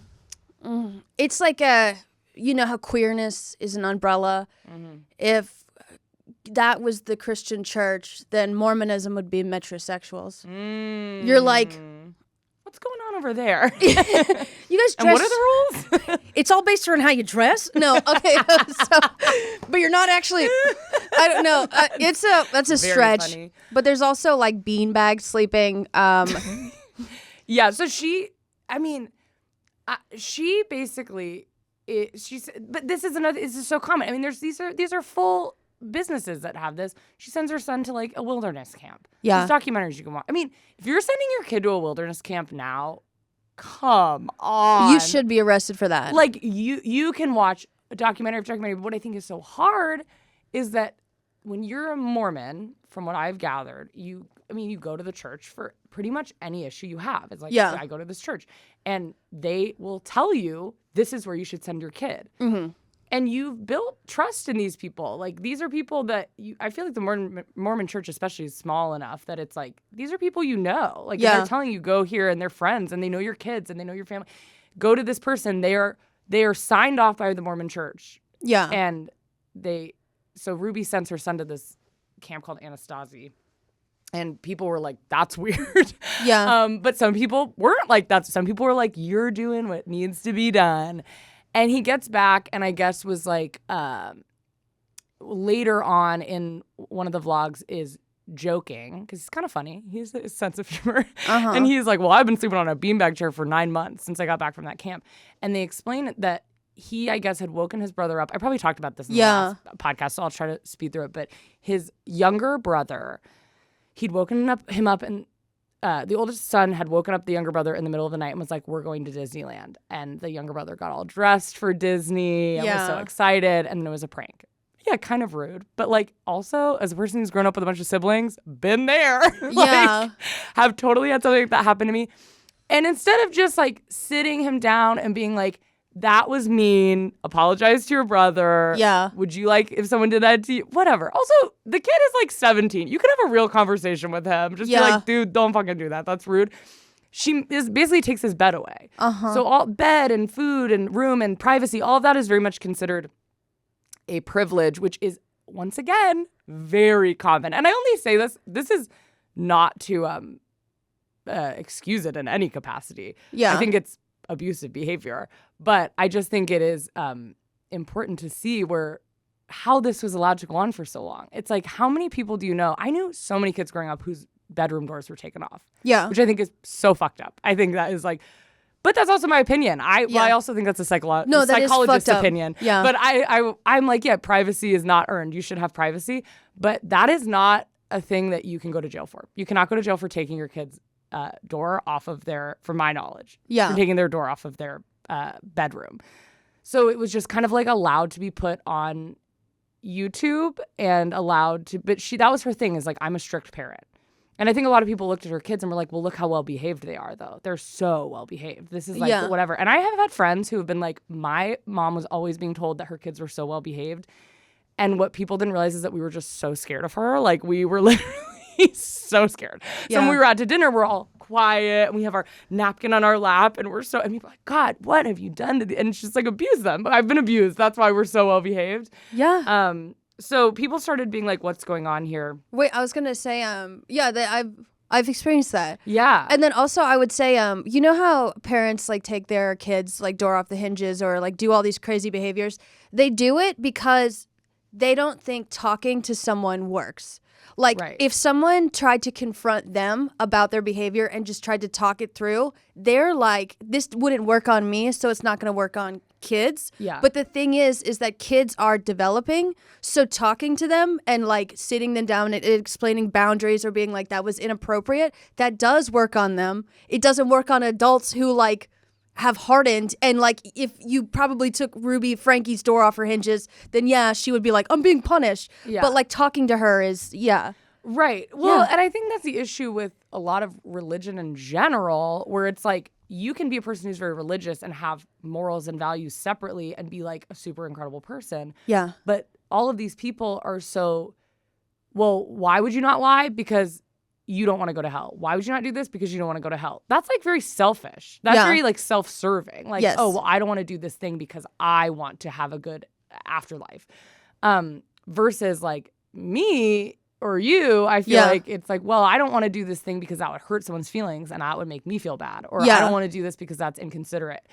C: know how queerness is an umbrella? Mm-hmm. If that was the Christian church, then Mormonism would be metrosexuals. You're like...
B: What's going on over there?
C: You guys dress...
B: And what are the rules?
C: It's all based on how you dress? No, okay. But you're not actually... I don't know. That's a very stretch. Funny. But there's also like beanbag sleeping.
B: Yeah, so she basically... but this is so common. I mean, these are full... businesses that have this. She sends her son to like a wilderness camp.
C: Yeah.
B: There's documentaries you can watch. I mean, if you're sending your kid to a wilderness camp now, come on.
C: You should be arrested for that.
B: Like, you can watch a documentary after documentary, but what I think is so hard is that when you're a Mormon, from what I've gathered, you go to the church for pretty much any issue you have. It's like, I go to this church. And they will tell you, this is where you should send your kid. Mm-hmm. And you've built trust in these people. Like, these are people that I feel like the Mormon church especially is small enough that it's like, these are people you know. Like, they're telling you, go here, and they're friends, and they know your kids, and they know your family. Go to this person. They are signed off by the Mormon church.
C: Yeah.
B: And so Ruby sends her son to this camp called Anastasia. And people were like, that's weird.
C: Yeah.
B: But some people weren't like that. Some people were like, you're doing what needs to be done. And he gets back and I guess was like later on in one of the vlogs is joking because he's kind of funny. He has a sense of humor. Uh-huh. And he's like, well, I've been sleeping on a beanbag chair for 9 months since I got back from that camp. And they explain that he, I guess, had woken his brother up. I probably talked about this in the last podcast, so I'll try to speed through it. But his younger brother, he'd woken him up and the oldest son had woken up the younger brother in the middle of the night and was like, we're going to Disneyland. And the younger brother got all dressed for Disney and was so excited. And then it was a prank. Yeah, kind of rude. But like also, as a person who's grown up with a bunch of siblings, been there. Like, have totally had something like that happen to me. And instead of just like sitting him down and being like, that was mean, apologize to your brother.
C: Yeah.
B: Would you like if someone did that to you? Whatever. Also, the kid is like 17. You can have a real conversation with him. Just be like, dude, don't fucking do that. That's rude. She basically takes his bed away. So all bed and food and room and privacy, all of that is very much considered a privilege, which is, once again, very common. And I only say this is not to excuse it in any capacity.
C: Yeah.
B: I think it's abusive behavior. But I just think it is important to see how this was allowed to go on for so long. It's like, how many people do you know? I knew so many kids growing up whose bedroom doors were taken off.
C: Yeah.
B: Which I think is so fucked up. I think that is like, but that's also my opinion. I also think that's a psychologist's opinion.
C: Yeah.
B: But I'm like, yeah, privacy is not earned. You should have privacy. But that is not a thing that you can go to jail for. You cannot go to jail for taking your kids' door off of from my knowledge.
C: Yeah.
B: For taking their door off of their bedroom. So it was just kind of like allowed to be put on YouTube and allowed to, but that was her thing, is like, I'm a strict parent. And I think a lot of people looked at her kids and were like, well, look how well behaved they are, though. They're so well behaved. This is like whatever. And I have had friends who have been like, my mom was always being told that her kids were so well behaved. And what people didn't realize is that we were just so scared of her. Like, we were literally so scared. So when we were out to dinner, we're all quiet and we have our napkin on our lap and and people are like, God, what have you done to and it's just like, abuse them. But I've been abused. That's why we're so well behaved.
C: Yeah.
B: So people started being like, what's going on here?
C: Wait, I was gonna say, I've experienced that.
B: Yeah.
C: And then also I would say, you know how parents like take their kids like door off the hinges or like do all these crazy behaviors? They do it because they don't think talking to someone works. Like, if someone tried to confront them about their behavior and just tried to talk it through, they're like, this wouldn't work on me, so it's not going to work on kids.
B: Yeah.
C: But the thing is that kids are developing, so talking to them and, like, sitting them down and explaining boundaries or being like, that was inappropriate, that does work on them. It doesn't work on adults who, like, have hardened, and like if you probably took Frankie's door off her hinges, then she would be like, I'm being punished. But like talking to her is
B: right. Well, and I think that's the issue with a lot of religion in general, where it's like you can be a person who's very religious and have morals and values separately and be like a super incredible person.
C: Yeah.
B: But all of these people are so, well, why would you not lie? Because you don't want to go to hell. Why would you not do this? Because you don't want to go to hell. That's like very selfish. That's very like self-serving. Like, oh, well, I don't want to do this thing because I want to have a good afterlife. Versus like me or you, I feel like it's like, well, I don't want to do this thing because that would hurt someone's feelings and that would make me feel bad. Or I don't want to do this because that's inconsiderate.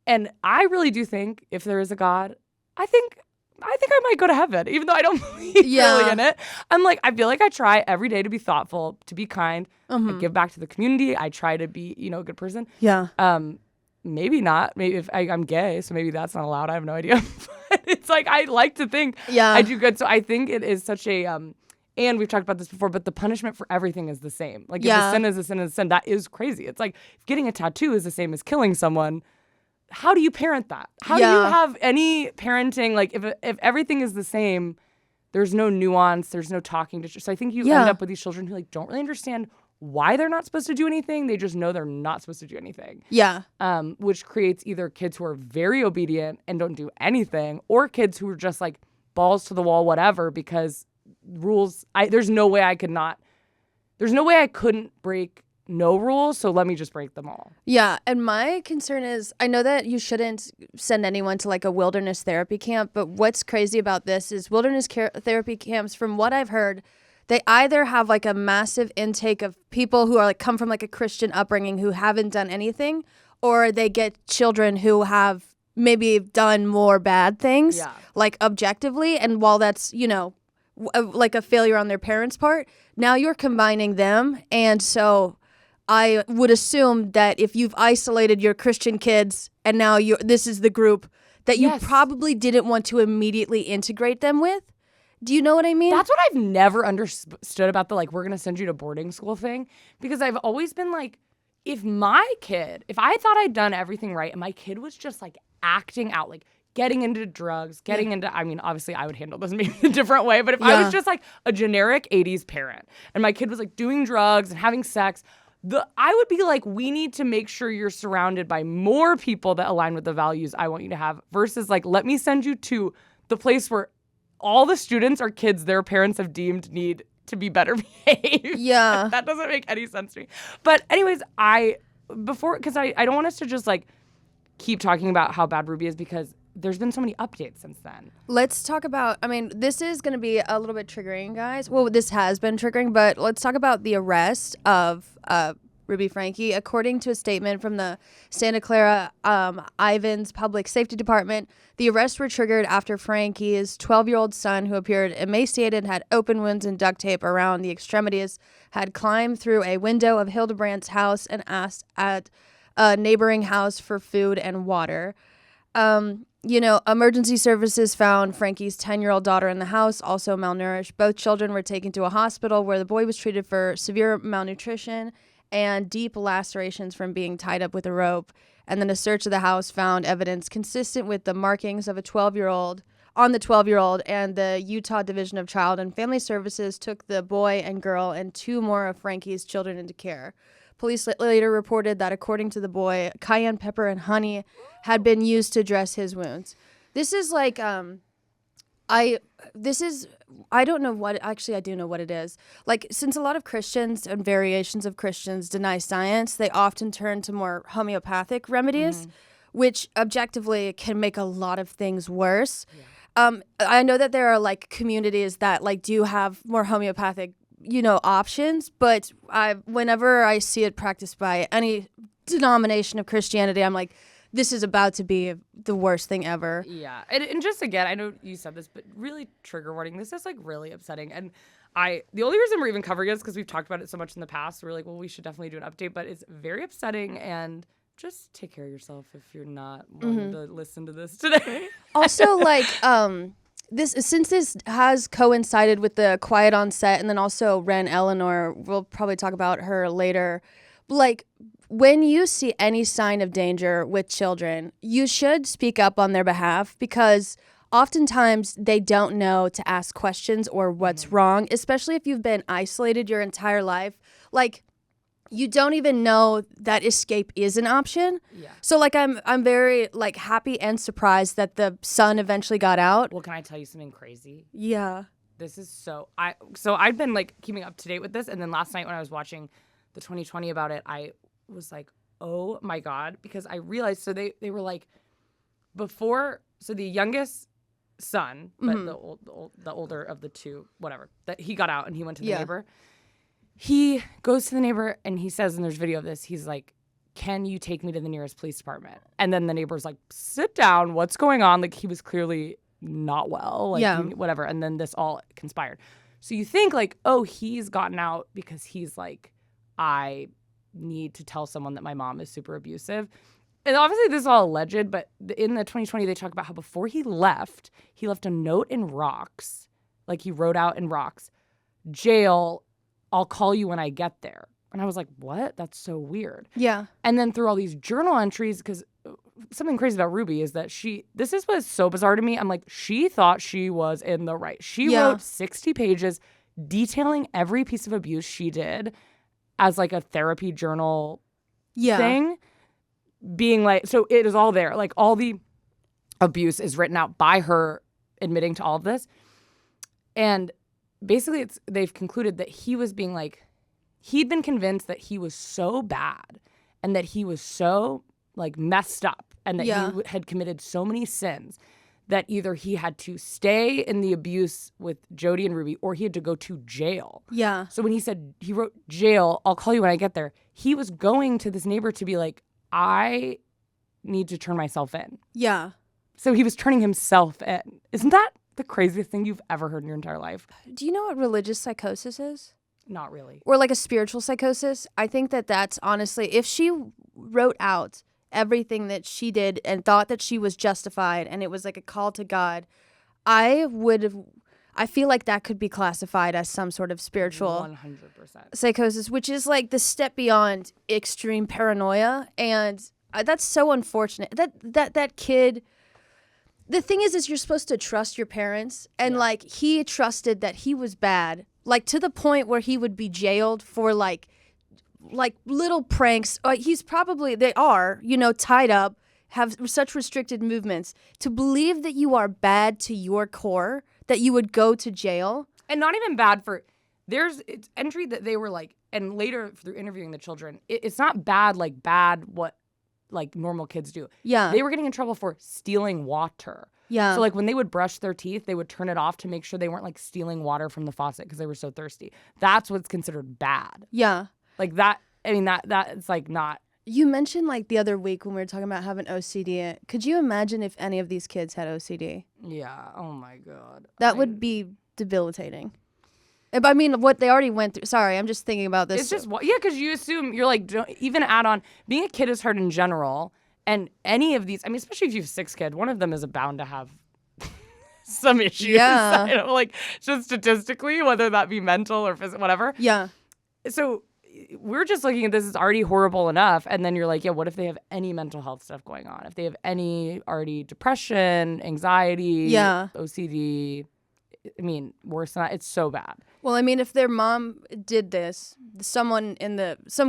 B: And I really do think if there is a God, I think I might go to heaven, even though I don't believe really in it. I'm like, I feel like I try every day to be thoughtful, to be kind, I give back to the community. I try to be, a good person.
C: Yeah.
B: Maybe not. Maybe if I'm gay, so maybe that's not allowed. I have no idea. But it's like, I like to think I do good. So I think it is such a, and we've talked about this before, but the punishment for everything is the same. Like if a sin is a sin is a sin, that is crazy. It's like if getting a tattoo is the same as killing someone. How do you parent that? How do you have any parenting? Like if everything is the same, there's no nuance, there's no talking to. So I think you end up with these children who like don't really understand why they're not supposed to do anything. They just know they're not supposed to do anything. Yeah. Which creates either kids who are very obedient and don't do anything, or kids who are just like balls to the wall, whatever, because rules. There's no way I couldn't break no rules, so let me just break them all.
C: Yeah, and my concern is, I know that you shouldn't send anyone to like a wilderness therapy camp, but what's crazy about this is wilderness therapy camps, from what I've heard, they either have like a massive intake of people who are like come from like a Christian upbringing who haven't done anything, or they get children who have maybe done more bad things, like objectively, and while that's, like a failure on their parents' part, now you're combining them, and so I would assume that if you've isolated your Christian kids and now this is the group that you probably didn't want to immediately integrate them with. Do you know what I mean?
B: That's what I've never understood about the like, we're going to send you to boarding school thing. Because I've always been like, if I thought I'd done everything right and my kid was just like acting out, like getting into drugs, I mean, obviously I would handle this maybe a different way, but if I was just like a generic 80s parent and my kid was like doing drugs and having sex, I would be like, we need to make sure you're surrounded by more people that align with the values I want you to have versus like, let me send you to the place where all the students are kids their parents have deemed need to be better behaved.
C: Yeah.
B: That doesn't make any sense to me. But anyways, because I don't want us to just like keep talking about how bad Ruby is because there's been so many updates since then.
C: Let's talk about, this is going to be a little bit triggering, guys. Well, this has been triggering, but let's talk about the arrest of Ruby Franke. According to a statement from the Santa Clara Ivans Public Safety Department, the arrests were triggered after Franke's 12-year-old son, who appeared emaciated, had open wounds and duct tape around the extremities, had climbed through a window of Hildebrandt's house and asked at a neighboring house for food and water. Emergency services found Franke's 10-year-old daughter in the house, also malnourished. Both children were taken to a hospital where the boy was treated for severe malnutrition and deep lacerations from being tied up with a rope. And then a search of the house found evidence consistent with the markings of a 12-year-old on the 12-year-old, and the Utah Division of Child and Family Services took the boy and girl and 2 more of Franke's children into care. Police later reported that, according to the boy, cayenne pepper and honey had been used to dress his wounds. This is like, I don't know what, actually I do know what it is. Like, since a lot of Christians and variations of Christians deny science, they often turn to more homeopathic remedies, which objectively can make a lot of things worse. Yeah. I know that there are like communities that like do have more homeopathic options, but whenever I see it practiced by any denomination of Christianity, I'm like, this is about to be the worst thing ever.
B: Yeah. And just again, I know you said this, but really trigger warning. This is like really upsetting. And the only reason we're even covering it is because we've talked about it so much in the past. We're like, well, we should definitely do an update, but it's very upsetting, and just take care of yourself if you're not wanting to listen to this today.
C: Also, like, since this has coincided with the Quiet on Set, and then also Ren Eleanor, we'll probably talk about her later. Like, when you see any sign of danger with children, you should speak up on their behalf, because oftentimes they don't know to ask questions or what's wrong, especially if you've been isolated your entire life. Like, you don't even know that escape is an option. Yeah. So like I'm very like happy and surprised that the son eventually got out.
B: Well, can I tell you something crazy?
C: Yeah.
B: This is I've been like keeping up to date with this, and then last night when I was watching the 2020 about it, I was like, oh my God, because I realized they were like before, so the youngest son, but the older of the two, whatever, that he got out and he went to the neighbor. He goes to the neighbor and he says, and there's video of this, he's like, can you take me to the nearest police department? And then the neighbor's like, sit down, what's going on? Like, he was clearly not well, like whatever. And then this all conspired. So you think like, oh, he's gotten out because he's like, I need to tell someone that my mom is super abusive. And obviously this is all alleged, but in the 2020, they talk about how before he left a note in rocks, like he wrote out in rocks, jail, I'll call you when I get there. And I was like, what? That's so weird. Yeah. And then through all these journal entries, because something crazy about Ruby is that this is what's so bizarre to me. I'm like, she thought she was in the right. She wrote 60 pages detailing every piece of abuse she did as like a therapy journal thing. Being like, so it is all there. Like all the abuse is written out by her admitting to all of this. And basically they've concluded that he was being like, he'd been convinced that he was so bad and that he was so like messed up and that he had committed so many sins that either he had to stay in the abuse with Jody and Ruby or he had to go to jail. Yeah. So when he said, he wrote jail, I'll call you when I get there, he was going to this neighbor to be like, I need to turn myself in. Yeah. So he was turning himself in. Isn't that the craziest thing you've ever heard in your entire life?
C: Do you know what religious psychosis is?
B: Not really.
C: Or like a spiritual psychosis? I think that that's honestly, if she wrote out everything that she did and thought that she was justified and it was like a call to God, I feel like that could be classified as some sort of spiritual
B: 100%
C: psychosis, which is like the step beyond extreme paranoia. And that's so unfortunate. That kid, the thing is you're supposed to trust your parents. And like he trusted that he was bad, like to the point where he would be jailed for like like little pranks. They are, tied up, have such restricted movements. To believe that you are bad to your core, that you would go to jail.
B: And not even bad for, it's entry that they were like, and later through interviewing the children, it's not bad what like normal kids do.
C: Yeah.
B: They were getting in trouble for stealing water.
C: Yeah.
B: So like when they would brush their teeth, they would turn it off to make sure they weren't like stealing water from the faucet because they were so thirsty. That's what's considered bad.
C: Yeah.
B: Like that, I mean, that it's like not.
C: You mentioned like the other week when we were talking about having OCD. Could you imagine if any of these kids had OCD?
B: Yeah. Oh my God.
C: That would be debilitating. I mean, what they already went through. Sorry, I'm just thinking about this.
B: It's just, because you assume you're like, don't even add on, being a kid is hard in general. And any of these, I mean, especially if you have 6 kids, one of them is bound to have some issues.
C: Yeah.
B: Like just statistically, whether that be mental or physical, whatever.
C: Yeah.
B: So we're just looking at this as already horrible enough. And then you're like, yeah, what if they have any mental health stuff going on? If they have any already depression, anxiety, OCD, I mean, worse than that, it's so bad.
C: Well, I mean, if their mom did this, some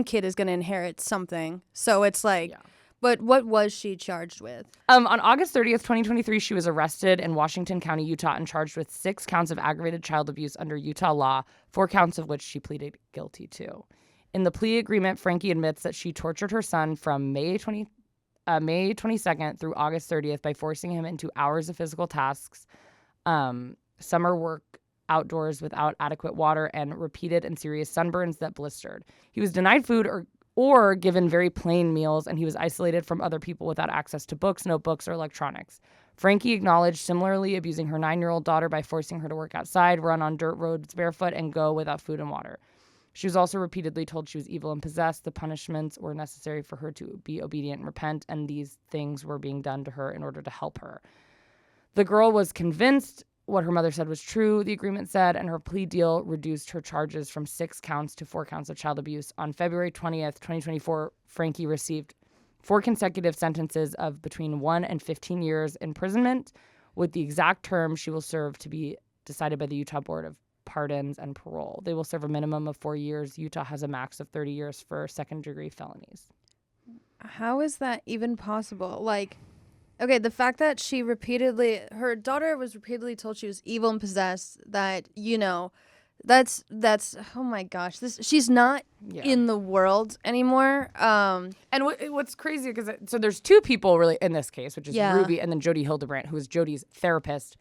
C: kid is going to inherit something. So it's like, but what was she charged with?
B: On August 30th, 2023, she was arrested in Washington County, Utah, and charged with 6 counts of aggravated child abuse under Utah law, 4 counts of which she pleaded guilty to. In the plea agreement, Franke admits that she tortured her son from May 22nd through August 30th by forcing him into hours of physical tasks, summer work outdoors without adequate water, and repeated and serious sunburns that blistered. He was denied food or given very plain meals, and he was isolated from other people without access to books, notebooks, or electronics. Franke acknowledged similarly abusing her 9-year-old daughter by forcing her to work outside, run on dirt roads barefoot, and go without food and water. She was also repeatedly told she was evil and possessed. The punishments were necessary for her to be obedient and repent, and these things were being done to her in order to help her. The girl was convinced what her mother said was true, the agreement said, and her plea deal reduced her charges from 6 counts to 4 counts of child abuse. On February 20th, 2024, Franke received 4 consecutive sentences of between 1 and 15 years imprisonment, with the exact term she will serve to be decided by the Utah Board of Pardons and Parole. They will serve a minimum of 4 years. Utah has a max of 30 years for second-degree felonies.
C: How is that even possible? Like, okay, the fact that her daughter was repeatedly told she was evil and possessed, that, that's, oh my gosh, she's not in the world anymore.
B: And what's crazy, so there's 2 people really in this case, which is Ruby and then Jody Hildebrandt, who is Jody's therapist,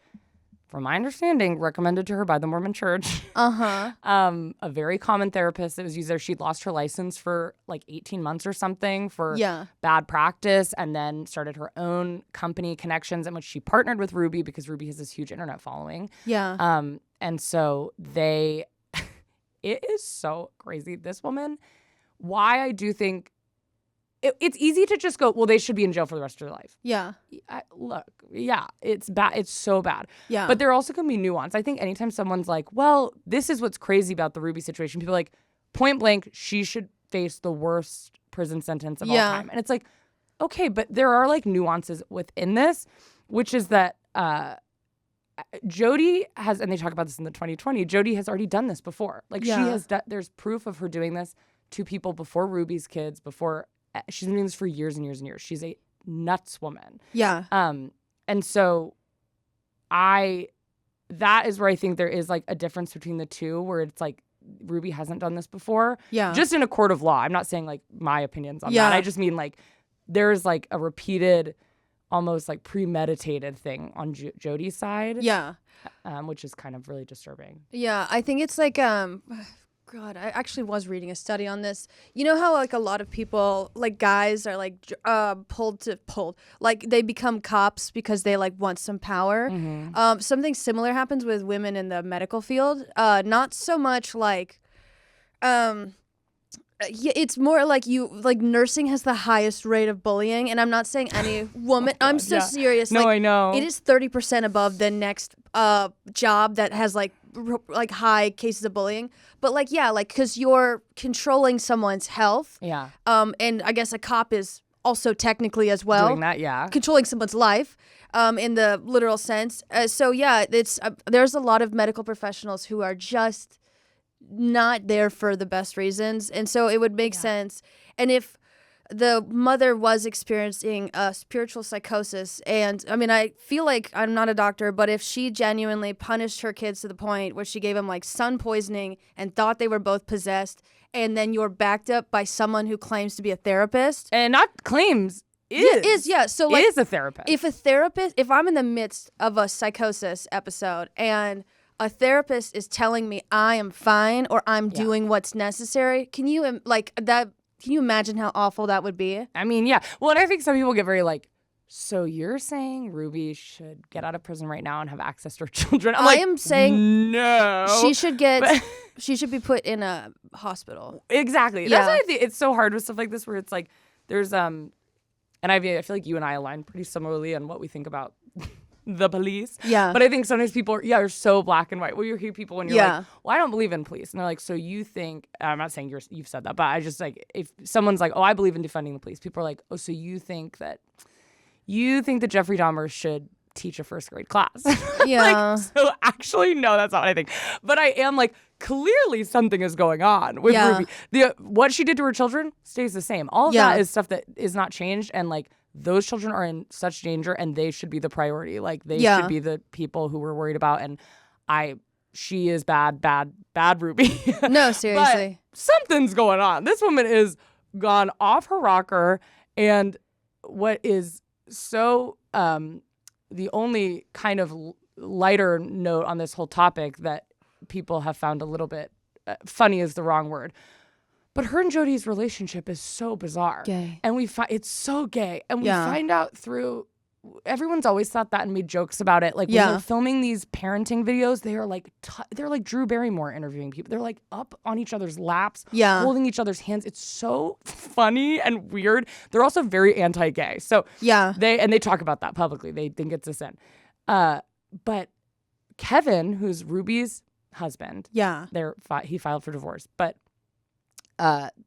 B: from my understanding, recommended to her by the Mormon Church. A very common therapist that was used there. She'd lost her license for like 18 months or something for bad practice, and then started her own company, Connections, in which she partnered with Ruby because Ruby has this huge internet following. And so it is so crazy. This woman, why I do think it's easy to just go, well, they should be in jail for the rest of their life. It's bad. It's so bad. But there also can be nuance. I think anytime someone's like, well, this is what's crazy about the Ruby situation, people are like, point blank, she should face the worst prison sentence of all time. And it's like, okay, but there are like nuances within this, which is that Jody has, and they talk about this in the 2020, Jody has already done this before. Like she has there's proof of her doing this to people before Ruby's kids, she's been doing this for years and years and years. She's a nuts woman. And so that is where I think there is like a difference between the two, where it's like Ruby hasn't done this before. Just in a court of law. I'm not saying like my opinions on that. I just mean like there's like a repeated, almost like premeditated thing on Jody's side. Which is kind of really disturbing.
C: I think it's like God, I actually was reading a study on this. You know how like a lot of people, like guys, are like pulled, like they become cops because they like want some power. Something similar happens with women in the medical field. Not so much like, it's more like nursing has the highest rate of bullying, and I'm not saying any woman. I'm so serious.
B: No, I know
C: it is 30% above the next job that has like high cases of bullying. But like because you're controlling someone's health. And I guess a cop is also technically as well
B: doing that.
C: Controlling someone's life. In the literal sense. It's there's a lot of medical professionals who are just not there for the best reasons. And so it would make sense. And if the mother was experiencing a spiritual psychosis, and I mean, I feel like I'm not a doctor, but if she genuinely punished her kids to the point where she gave them like sun poisoning and thought they were both possessed, and then you're backed up by someone who claims to be a therapist.
B: And not claims, is.
C: Yeah. So like,
B: is a therapist.
C: If I'm in the midst of a psychosis episode and a therapist is telling me I am fine or I'm doing what's necessary, can you imagine how awful that would be?
B: I mean, yeah. Well, and I think some people get very like, so you're saying Ruby should get out of prison right now and have access to her children? I
C: am saying
B: no.
C: She should she should be put in a hospital.
B: Exactly. Yeah. That's why I think it's so hard with stuff like this where it's like there's and I feel like you and I align pretty similarly on what we think about the police.
C: Yeah.
B: But I think sometimes people are so black and white. Well, you hear people when you're like, well, I don't believe in police. And they're like, so you think, I'm not saying you've said that, but I just like, if someone's like, oh, I believe in defending the police, people are like, oh, so you think that Jeffrey Dahmer should teach a first grade class?
C: Yeah.
B: So actually, no, that's not what I think. But I am like, clearly something is going on with Ruby. What she did to her children stays the same. All of that is stuff that is not changed. And like, those children are in such danger and they should be the priority. Like they should be the people who we're worried about. And she is bad Ruby.
C: No, seriously.
B: But something's going on. This woman is gone off her rocker. And what is so the only kind of lighter note on this whole topic that people have found a little bit funny is the wrong word. But her and Jody's relationship is so bizarre.
C: Gay.
B: And it's so gay. And we find out through, everyone's always thought that and made jokes about it. Like when they're filming these parenting videos, they are like, they're like Drew Barrymore interviewing people. They're like up on each other's laps, holding each other's hands. It's so funny and weird. They're also very anti-gay. So they talk about that publicly. They think it's a sin. But Kevin, who's Ruby's husband, he filed for divorce. But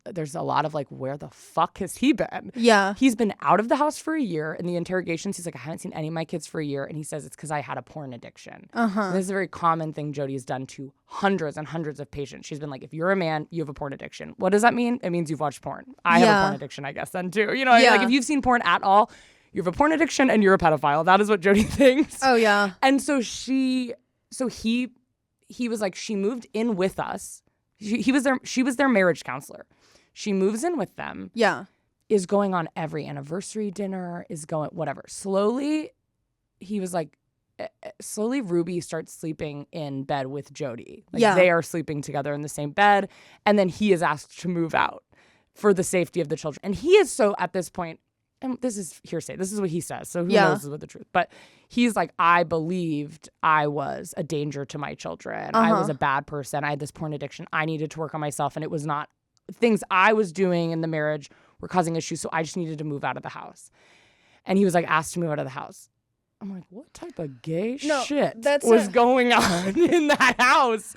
B: there's a lot of like, where the fuck has he been?
C: Yeah.
B: He's been out of the house for a year. In the interrogations, he's like, I haven't seen any of my kids for a year. And he says it's because I had a porn addiction. And this is a very common thing Jody has done to hundreds and hundreds of patients. She's been like, if you're a man, you have a porn addiction. What does that mean? It means you've watched porn. I have a porn addiction, I guess, then too. You know, like if you've seen porn at all, you have a porn addiction and you're a pedophile. That is what Jody thinks.
C: Oh, yeah.
B: And so he was like, she moved in with us. She was their marriage counselor. She moves in with them.
C: Yeah.
B: Is going on every anniversary dinner, is going whatever. Slowly Ruby starts sleeping in bed with Jody. Like they are sleeping together in the same bed. And then he is asked to move out for the safety of the children. And he is so at this point, and this is hearsay, this is what he says, so who knows what the truth. But he's like, I believed I was a danger to my children. I was a bad person. I had this porn addiction. I needed to work on myself, and it was not things I was doing in the marriage were causing issues, so I just needed to move out of the house. And he was like asked to move out of the house. I'm like, what type of gay shit was going on in that house?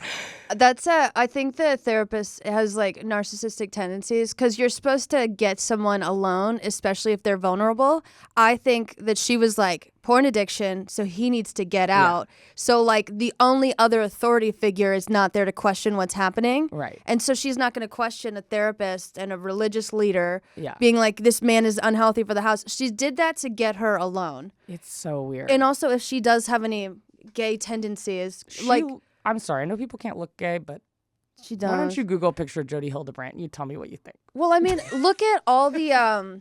C: I think the therapist has like narcissistic tendencies because you're supposed to get someone alone, especially if they're vulnerable. I think that she was like, porn addiction, so he needs to get out. So like the only other authority figure is not there to question what's happening.
B: Right.
C: And so she's not going to question a therapist and a religious leader being like, this man is unhealthy for the house. She did that to get her alone.
B: It's so weird.
C: And also if she does have any gay tendencies,
B: I'm sorry, I know people can't look gay, but
C: she does.
B: Why don't you Google a picture of Jody Hildebrandt and you tell me what you think?
C: Well, I mean, look at all the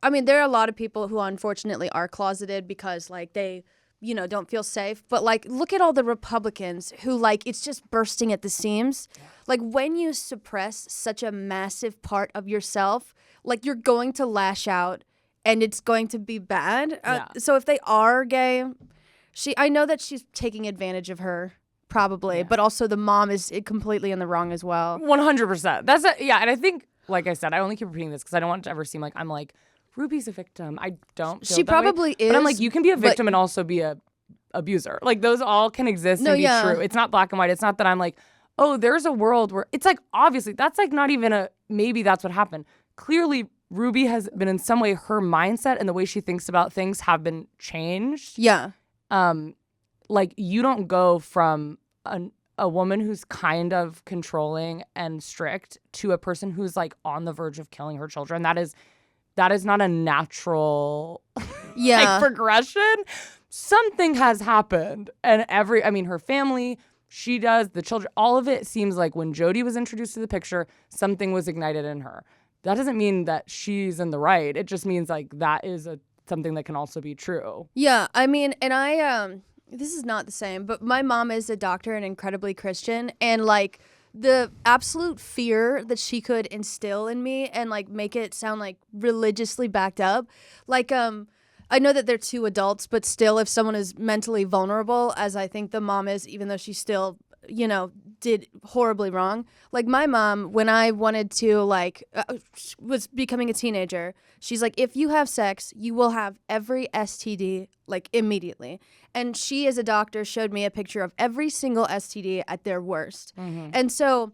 C: I mean, there are a lot of people who unfortunately are closeted because like they, don't feel safe. But like, look at all the Republicans who like, it's just bursting at the seams. Yeah. Like when you suppress such a massive part of yourself, like you're going to lash out and it's going to be bad. So if they are gay, I know that she's taking advantage of her. Probably, but also the mom is completely in the wrong as well.
B: 100%. And I think, like I said, I only keep repeating this because I don't want it to ever seem like I'm like, Ruby's a victim. I don't feel
C: she
B: that
C: probably
B: way.
C: is.
B: But I'm like, you can be a victim and also be a abuser. Like those all can exist and be true. It's not black and white. It's not that I'm like, oh, there's a world where it's like, obviously, that's like not even maybe that's what happened. Clearly, Ruby has been in some way, her mindset and the way she thinks about things have been changed.
C: Yeah.
B: Like you don't go from a woman who's kind of controlling and strict to a person who's like on the verge of killing her children. That is not a natural like, progression. Something has happened. And her family, she does, the children, all of it seems like when Jodi was introduced to the picture, something was ignited in her. That doesn't mean that she's in the right. It just means like that is something that can also be true.
C: Yeah, I mean, and I this is not the same, but my mom is a doctor and incredibly Christian, and like the absolute fear that she could instill in me and like make it sound like religiously backed up. Like I know that they're two adults, but still, if someone is mentally vulnerable, as I think the mom is, even though she still, you know, did horribly wrong. Like my mom, when I wanted to was becoming a teenager, she's like, if you have sex, you will have every STD like immediately. And she, as a doctor, showed me a picture of every single STD at their worst. Mm-hmm. And so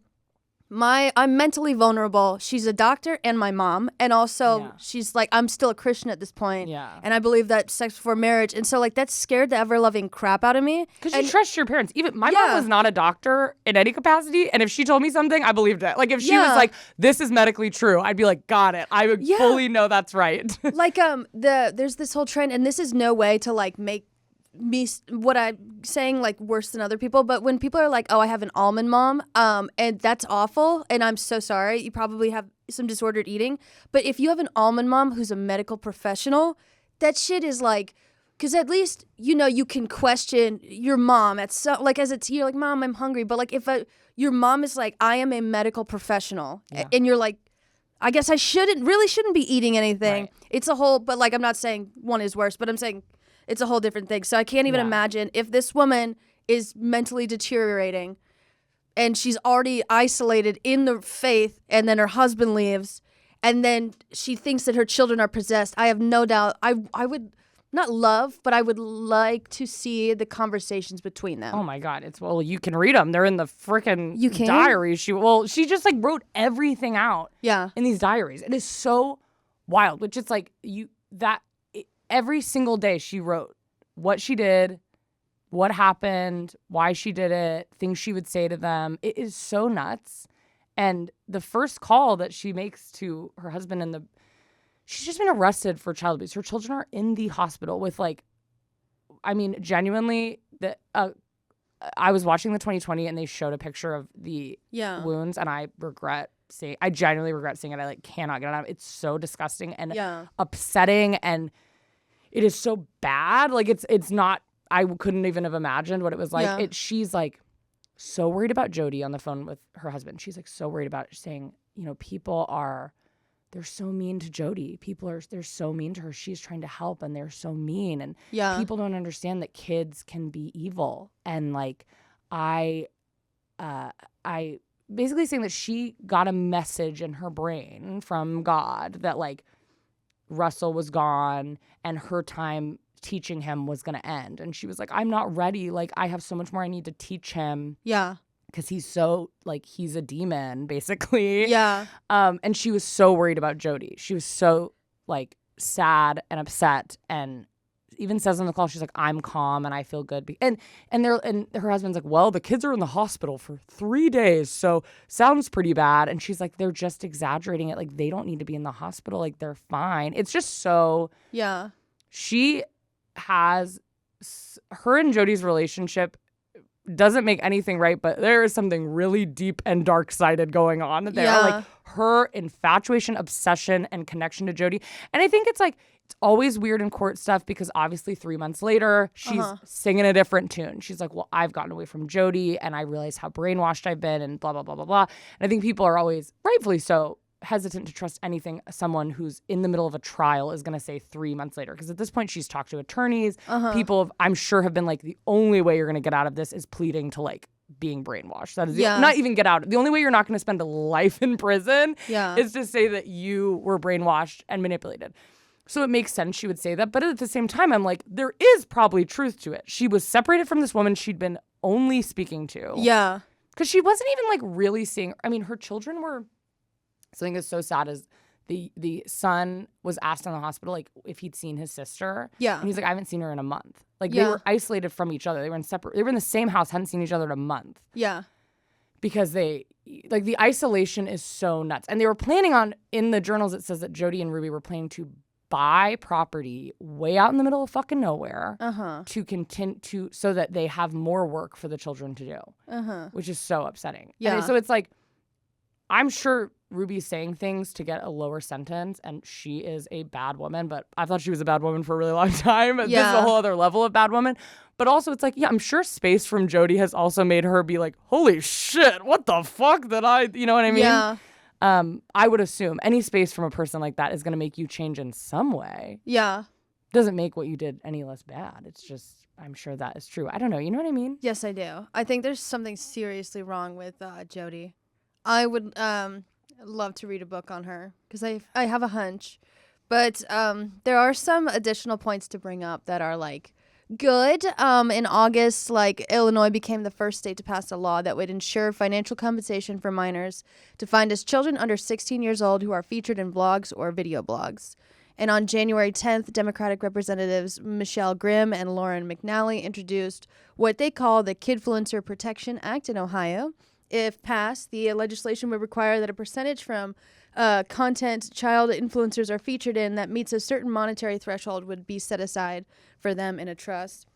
C: I'm mentally vulnerable. She's a doctor and my mom. And also she's like, I'm still a Christian at this point. Yeah. And I believe that sex before marriage. And so like that scared the ever-loving crap out of me.
B: Because you trust your parents. Even my mom was not a doctor in any capacity. And if she told me something, I believed it. Like if she was like, this is medically true, I'd be like, got it. I would fully know that's right.
C: Like there's this whole trend, and this is no way to like make me what I'm saying like worse than other people, but when people are like, oh, I have an almond mom, and that's awful, and I'm so sorry, you probably have some disordered eating, but if you have an almond mom who's a medical professional, that shit is like, because at least you know you can question your mom at so like as you're like, mom, I'm hungry, but like if your mom is like, I am a medical professional, and you're like, I guess I shouldn't be eating anything. Right. It's a whole, but like I'm not saying one is worse, but I'm saying it's a whole different thing. So I can't even imagine if this woman is mentally deteriorating and she's already isolated in the faith, and then her husband leaves, and then she thinks that her children are possessed. I have no doubt. I would not love, but I would like to see the conversations between them.
B: Oh my God. You can read them. They're in the freaking diaries. She just like wrote everything out in these diaries. It is so wild, which it's like every single day she wrote what she did, what happened, why she did it, things she would say to them. It is so nuts. And the first call that she makes to her husband she's just been arrested for child abuse. Her children are in the hospital with genuinely, I was watching the 2020 and they showed a picture of the wounds, and I genuinely regret seeing it. I cannot get it out. It's so disgusting and upsetting, and it is so bad. Like it's not, I couldn't even have imagined what it was like. Yeah. She's like so worried about Jodi on the phone with her husband. She's like so worried about it, saying, you know, they're so mean to Jodi. They're so mean to her. She's trying to help and they're so mean. And people don't understand that kids can be evil. And like, I basically saying that she got a message in her brain from God that like Russell was gone and her time teaching him was going to end. And she was like, I'm not ready. Like, I have so much more I need to teach him. Yeah. Because he's so, like, he's a demon, basically. Yeah. And she was so worried about Jodi. She was so, like, sad and upset, and even says on the call, she's like, I'm calm and I feel good. And her husband's like, well, the kids are in the hospital for 3 days, so sounds pretty bad. And she's like, they're just exaggerating it. Like, they don't need to be in the hospital. Like, they're fine. It's just so... Yeah. She has... Her and Jodi's relationship doesn't make anything right, but there is something really deep and dark-sided going on there. Yeah. Like, her infatuation, obsession, and connection to Jodi. And I think it's like, it's always weird in court stuff because obviously 3 months later, she's singing a different tune. She's like, well, I've gotten away from Jodi and I realize how brainwashed I've been and blah, blah, blah, blah, blah. And I think people are always, rightfully so, hesitant to trust anything someone who's in the middle of a trial is going to say 3 months later. Because at this point, she's talked to attorneys. People, I'm sure, have been like, the only way you're going to get out of this is pleading to like being brainwashed. That is not even get out. The only way you're not going to spend a life in prison is to say that you were brainwashed and manipulated. So it makes sense she would say that. But at the same time, I'm like, there is probably truth to it. She was separated from this woman she'd been only speaking to. Yeah. Because she wasn't even like really seeing, I mean, her children were, something that's so sad is the son was asked in the hospital, like, if he'd seen his sister.
C: Yeah.
B: And he's like, I haven't seen her in a month. Like, they were isolated from each other. They were in the same house, hadn't seen each other in a month.
C: Yeah.
B: Because the isolation is so nuts. And they were planning on, in the journals, it says that Jody and Ruby were planning to buy property way out in the middle of fucking nowhere to continue so that they have more work for the children to do, which is so upsetting.
C: Yeah.
B: And so it's like, I'm sure Ruby's saying things to get a lower sentence, and she is a bad woman, but I thought she was a bad woman for a really long time. This is a whole other level of bad woman. But also it's like, yeah, I'm sure space from Jody has also made her be like, holy shit, what the fuck did I, you know what I mean?
C: Yeah.
B: I would assume any space from a person like that is going to make you change in some way.
C: Yeah.
B: Doesn't make what you did any less bad. It's just, I'm sure that is true. I don't know. You know what I mean?
C: Yes, I do. I think there's something seriously wrong with Jody. I would love to read a book on her because I have a hunch. But there are some additional points to bring up that are like good. In August, like Illinois became the first state to pass a law that would ensure financial compensation for minors defined as children under 16 years old who are featured in blogs or video blogs. And on January 10th, Democratic Representatives Michelle Grimm and Lauren McNally introduced what they call the Kidfluencer Protection Act in Ohio. If passed, the legislation would require that a percentage from content child influencers are featured in that meets a certain monetary threshold would be set aside for them in a trust.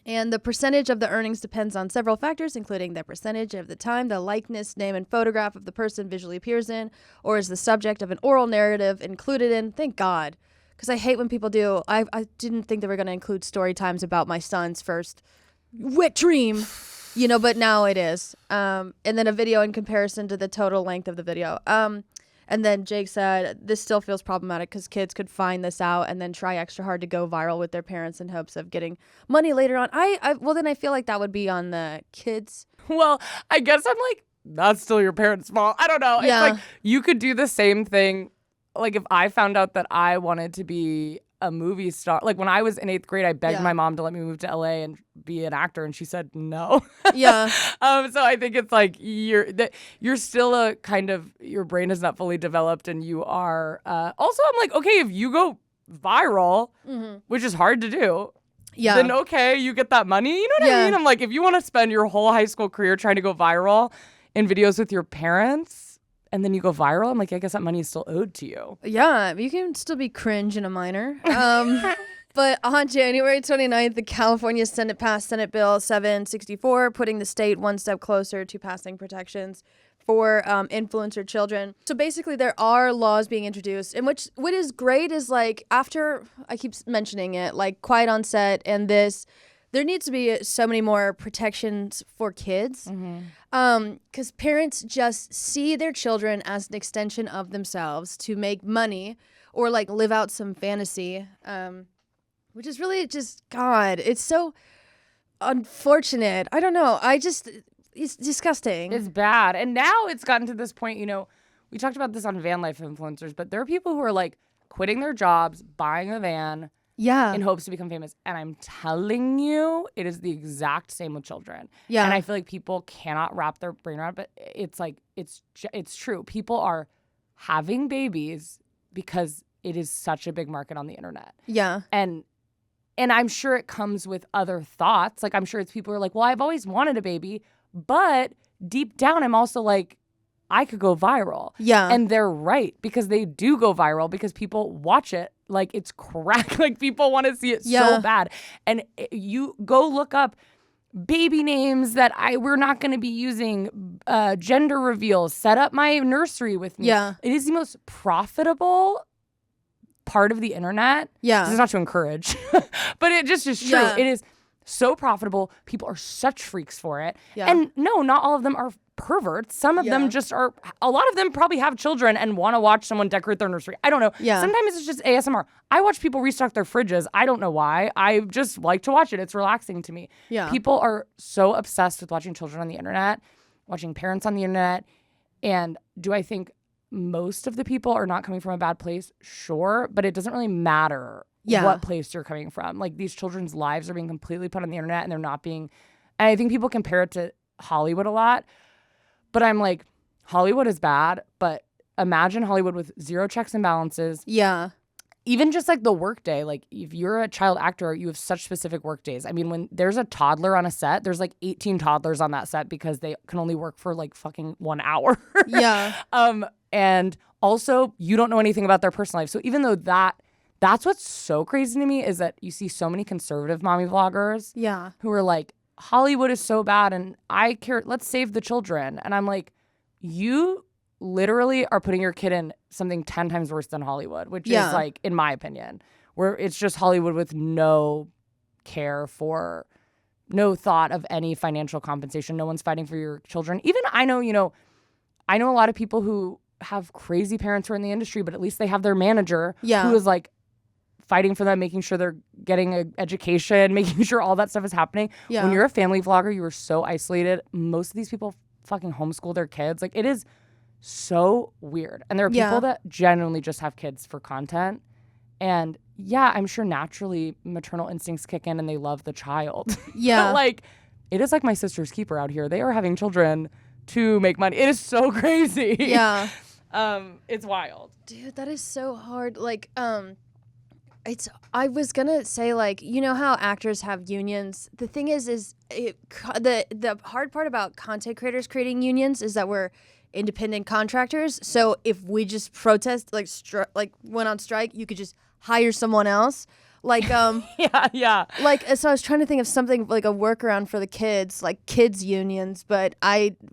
C: And the percentage of the earnings depends on several factors, including the percentage of the time the likeness, name, and photograph of the person visually appears in or is the subject of an oral narrative included in. Thank God. Because I hate when people do. I didn't think they were going to include story times about my son's first wet dream. You know, but now it is. And then a video in comparison to the total length of the video. And then Jake said, this still feels problematic because kids could find this out and then try extra hard to go viral with their parents in hopes of getting money later on. Well, then I feel like that would be on the kids.
B: Well, I guess I'm like, that's still your parents' fault. I don't know.
C: Yeah.
B: It's like, you could do the same thing. Like, if I found out that I wanted to be a movie star, like when I was in 8th grade, I begged my mom to let me move to LA and be an actor, and she said no.
C: Yeah.
B: So I think it's like you're still a kind of, your brain is not fully developed, and you are. Also, I'm like, okay, if you go viral, which is hard to do, then okay, you get that money. You know what I mean? I'm like, if you want to spend your whole high school career trying to go viral in videos with your parents, and then you go viral, I'm like, I guess that money is still owed to you.
C: Yeah, you can still be cringe and a minor. But on January 29th, the California Senate passed Senate Bill 764, putting the state one step closer to passing protections for influencer children. So basically, there are laws being introduced, and what is great is, like, after, I keep mentioning it, like Quiet on Set and this, there needs to be so many more protections for kids. Because parents just see their children as an extension of themselves to make money or like live out some fantasy, which is really just, God, it's so unfortunate. I don't know. It's disgusting.
B: It's bad. And now it's gotten to this point, you know, we talked about this on van life influencers, but there are people who are like quitting their jobs, buying a van, in hopes to become famous. And I'm telling you, it is the exact same with children. Yeah. And I feel like people cannot wrap their brain around it, but it's like, it's true. People are having babies because it is such a big market on the internet.
C: Yeah.
B: And I'm sure it comes with other thoughts. Like, I'm sure it's people who are like, well, I've always wanted a baby, but deep down, I'm also like, I could go viral.
C: Yeah.
B: And they're right, because they do go viral because people watch it like it's crack. Like, people want to see it so bad. And you go look up baby names that we're not going to be using, gender reveals, set up my nursery with me.
C: Yeah.
B: It is the most profitable part of the internet.
C: Yeah.
B: This is not to encourage, but it just is true.
C: Yeah.
B: It is so profitable. People are such freaks for it.
C: Yeah.
B: And no, not all of them are perverts. Some of them just are. A lot of them probably have children and want to watch someone decorate their nursery. I don't know.
C: Yeah.
B: Sometimes it's just ASMR. I watch people restock their fridges. I don't know why. I just like to watch it. It's relaxing to me.
C: Yeah.
B: People are so obsessed with watching children on the internet, watching parents on the internet. And do I think most of the people are not coming from a bad place? Sure. But it doesn't really matter what place you're coming from. Like, these children's lives are being completely put on the internet, and they're not being. And I think people compare it to Hollywood a lot. But I'm like, Hollywood is bad, but imagine Hollywood with zero checks and balances.
C: Yeah.
B: Even just like the work day, like if you're a child actor, you have such specific work days. I mean, when there's a toddler on a set, there's like 18 toddlers on that set because they can only work for like fucking 1 hour.
C: Yeah.
B: And also you don't know anything about their personal life. So even though that's what's so crazy to me is that you see so many conservative mommy vloggers who are like, Hollywood is so bad and I care, let's save the children. And I'm like, you literally are putting your kid in something 10 times worse than Hollywood, which is like, in my opinion, where it's just Hollywood with no care for, no thought of any financial compensation. No one's fighting for your children. Even I know a lot of people who have crazy parents who are in the industry, but at least they have their manager who is like fighting for them, making sure they're getting an education, making sure all that stuff is happening. Yeah. When you're a family vlogger, you are so isolated. Most of these people fucking homeschool their kids. Like, it is so weird. And there are people that genuinely just have kids for content. And yeah, I'm sure naturally maternal instincts kick in and they love the child. Yeah. But like, it is like my sister's keeper out here. They are having children to make money. It is so crazy. Yeah. It's wild.
C: Dude, that is so hard. Like, I was gonna say, like, you know how actors have unions? The thing is the hard part about content creators creating unions is that we're independent contractors. So if we just protest, like went on strike, you could just hire someone else. Like, yeah. Like, so I was trying to think of something like a workaround for the kids, like kids unions. But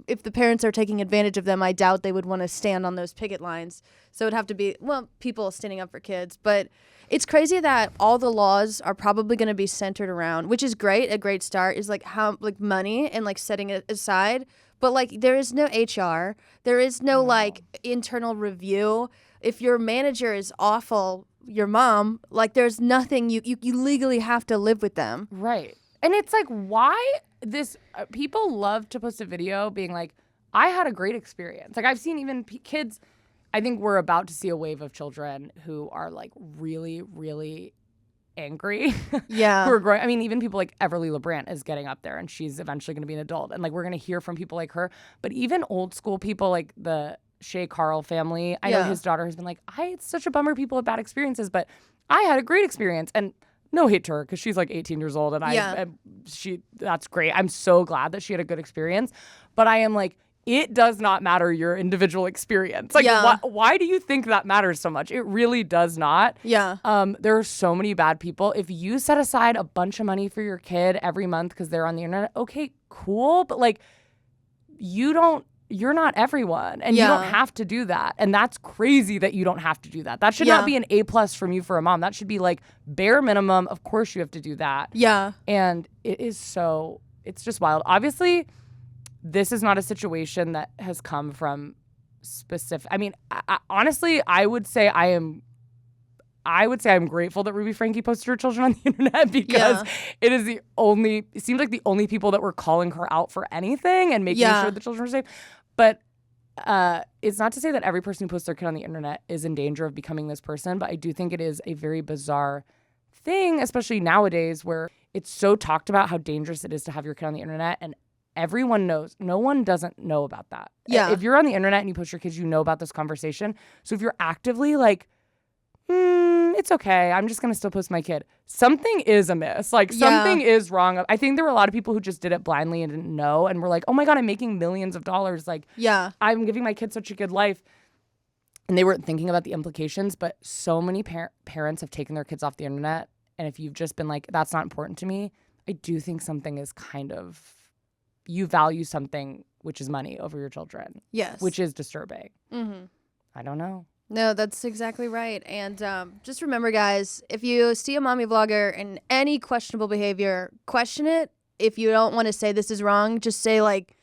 C: if the parents are taking advantage of them, I doubt they would want to stand on those picket lines. So it'd have to be, well, people standing up for kids. But it's crazy that all the laws are probably going to be centered around, which is great. A great start is like how, like, money and like setting it aside. But like, there is no HR. There is no like internal review. If your manager is awful, your mom, like, there's nothing you legally have to live with them.
B: Right. And it's like, why this people love to post a video being like, I had a great experience. Like, I've seen even kids. I think we're about to see a wave of children who are like really, really angry. Yeah. Who are growing. I mean, even people like Everly LeBrant is getting up there and she's eventually going to be an adult. And like, we're going to hear from people like her. But even old school people like the Shay Carl family, I know his daughter has been like, it's such a bummer people have bad experiences, but I had a great experience. And no hate to her because she's like 18 years old and that's great. I'm so glad that she had a good experience. But I am like, it does not matter your individual experience. Like, why do you think that matters so much? It really does not. Yeah. There are so many bad people. If you set aside a bunch of money for your kid every month because they're on the internet, okay, cool. But like, you're not everyone and you don't have to do that. And that's crazy that you don't have to do that. That should not be an A+ from you for a mom. That should be like bare minimum. Of course you have to do that. Yeah. And it's just wild. Obviously, this is not a situation that has come from specific. I mean, honestly, I would say I'm grateful that Ruby Franke posted her children on the internet because it seems like the only people that were calling her out for anything and making sure the children were safe. But it's not to say that every person who posts their kid on the internet is in danger of becoming this person, but I do think it is a very bizarre thing, especially nowadays where it's so talked about how dangerous it is to have your kid on the internet, and everyone knows. No one doesn't know about that. Yeah. If you're on the internet and you post your kids, you know about this conversation. So if you're actively like, it's okay, I'm just going to still post my kid, something is amiss. Like, something is wrong. I think there were a lot of people who just did it blindly and didn't know and were like, oh my God, I'm making millions of dollars. Like, I'm giving my kid such a good life. And they weren't thinking about the implications. But so many parents have taken their kids off the internet. And if you've just been like, that's not important to me, I do think something is kind of, you value something, which is money, over your children. Yes. Which is disturbing. Mm-hmm. I don't know.
C: No, that's exactly right. And just remember, guys, if you see a mommy vlogger and any questionable behavior, question it. If you don't want to say this is wrong, just say like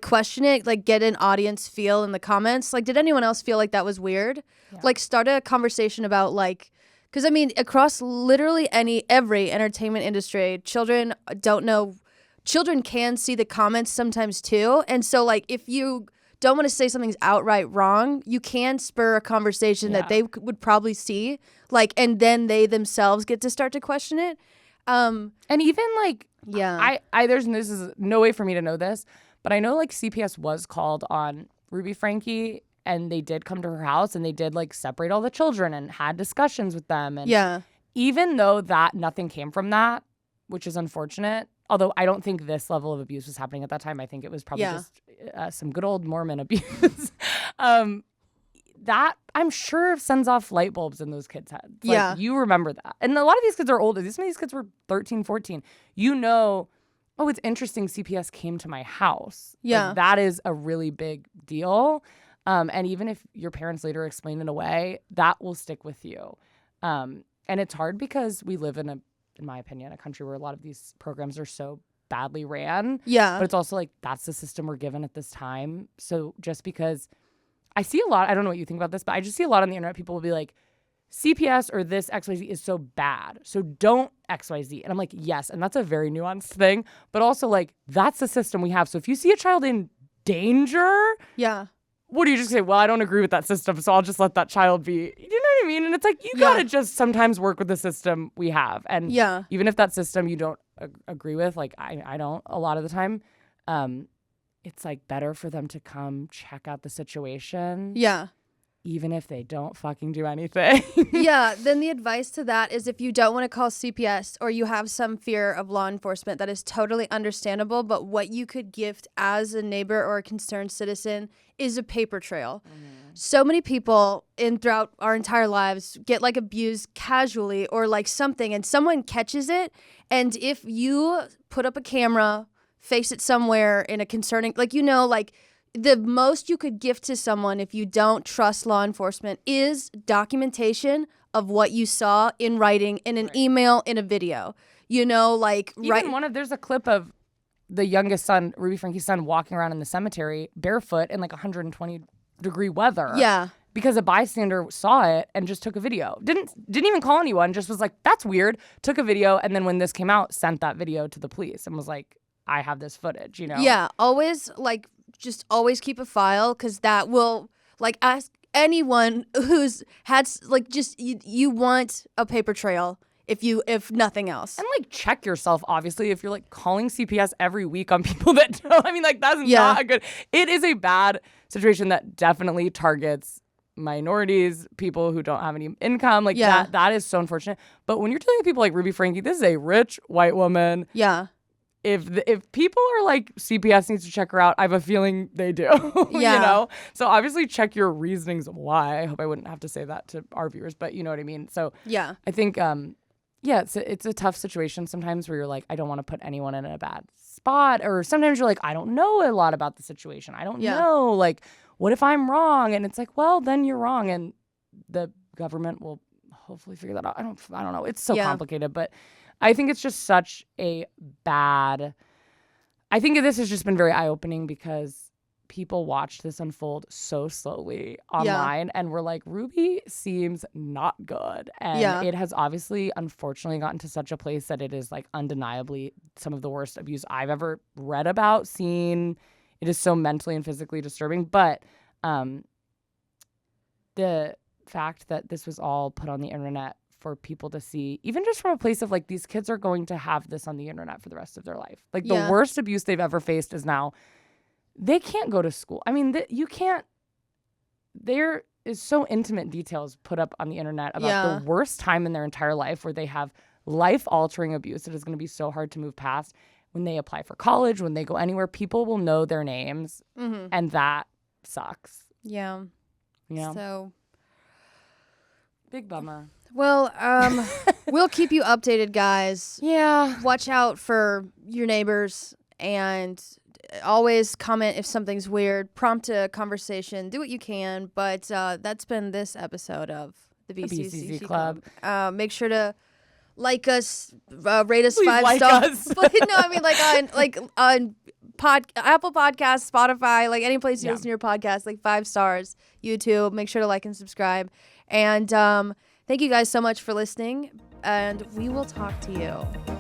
C: question it, like get an audience feel in the comments. Like, did anyone else feel like that was weird? Yeah. Like, start a conversation about like, because I mean, across literally every entertainment industry, children can see the comments sometimes too. And so like, if you don't want to say something's outright wrong, you can spur a conversation that they would probably see, like, and then they themselves get to start to question it.
B: And even like, this is no way for me to know this, but I know like CPS was called on Ruby Franke and they did come to her house and they did like separate all the children and had discussions with them. And even though that nothing came from that, which is unfortunate, although I don't think this level of abuse was happening at that time. I think it was probably just some good old Mormon abuse. That I'm sure sends off light bulbs in those kids' heads. Like, you remember that. And a lot of these kids are older. Some of these kids were 13, 14. You know, oh, it's interesting CPS came to my house.
C: Yeah.
B: Like, that is a really big deal. And even if your parents later explain it away, that will stick with you. And it's hard because we live in my opinion, a country where a lot of these programs are so badly ran.
C: Yeah.
B: But it's also like, that's the system we're given at this time. So just because I see a lot, I don't know what you think about this, but I just see a lot on the internet, people will be like, CPS or this XYZ is so bad, so don't XYZ. And I'm like, yes, and that's a very nuanced thing, but also like, that's the system we have. So if you see a child in danger, what do you just say? Well, I don't agree with that system, so I'll just let that child be. You know what I mean? And it's like, you gotta just sometimes work with the system we have. And even if that system you don't agree with, like I don't a lot of the time, it's like better for them to come check out the situation. Yeah. Even if they don't fucking do anything.
C: Then the advice to that is if you don't want to call CPS or you have some fear of law enforcement, that is totally understandable. But what you could gift as a neighbor or a concerned citizen is a paper trail. So many people throughout our entire lives get like abused casually or like something, and someone catches it. And if you put up a camera, face it somewhere in a concerning, like, you know, like, the most you could gift to someone if you don't trust law enforcement is documentation of what you saw in writing, in an email, in a video. You know, like,
B: even there's a clip of the youngest son, Ruby Franke's son, walking around in the cemetery barefoot in like 120-degree weather.
C: Yeah.
B: Because a bystander saw it and just took a video. Didn't even call anyone, just was like, that's weird. Took a video, and then when this came out, sent that video to the police and was like, I have this footage, you know?
C: Yeah, always, like, just always keep a file, because that will, like, ask anyone who's had, like, just, you want a paper trail if nothing else.
B: And, like, check yourself, obviously, if you're, like, calling CPS every week on people that don't. I mean, like, that's not a good, it is a bad situation that definitely targets minorities, people who don't have any income. Like, that is so unfortunate. But when you're dealing with people like Ruby Franke, this is a rich white woman.
C: Yeah.
B: If people are like, CPS needs to check her out, I have a feeling they do. You know? So obviously check your reasonings why. I hope I wouldn't have to say that to our viewers, but you know what I mean? So I think, it's a tough situation sometimes where you're like, I don't want to put anyone in a bad spot. Or sometimes you're like, I don't know a lot about the situation. I don't know. Like, what if I'm wrong? And it's like, well, then you're wrong. And the government will hopefully figure that out. I don't know. It's so complicated, but I think it's just such a bad, I think this has just been very eye-opening because people watched this unfold so slowly online and were like, Ruby seems not good. And it has obviously, unfortunately, gotten to such a place that it is like undeniably some of the worst abuse I've ever read about, seen. It is so mentally and physically disturbing. But the fact that this was all put on the internet for people to see, even just from a place of like, these kids are going to have this on the internet for the rest of their life. Like, the worst abuse they've ever faced is now they can't go to school. I mean, you can't, there is so intimate details put up on the internet about the worst time in their entire life where they have life-altering abuse that is going to be so hard to move past. When they apply for college, when they go anywhere, people will know their names, and that sucks.
C: Yeah. So
B: big bummer.
C: Well, we'll keep you updated, guys.
B: Yeah.
C: Watch out for your neighbors and always comment if something's weird. Prompt a conversation. Do what you can. But that's been this episode of the BCC Club. Make sure to like us, rate us. Please 5 stars. No, I mean on Apple Podcasts, Spotify, like any place you listen to your podcast, like 5 stars. YouTube, make sure to like and subscribe. And thank you guys so much for listening, and we will talk to you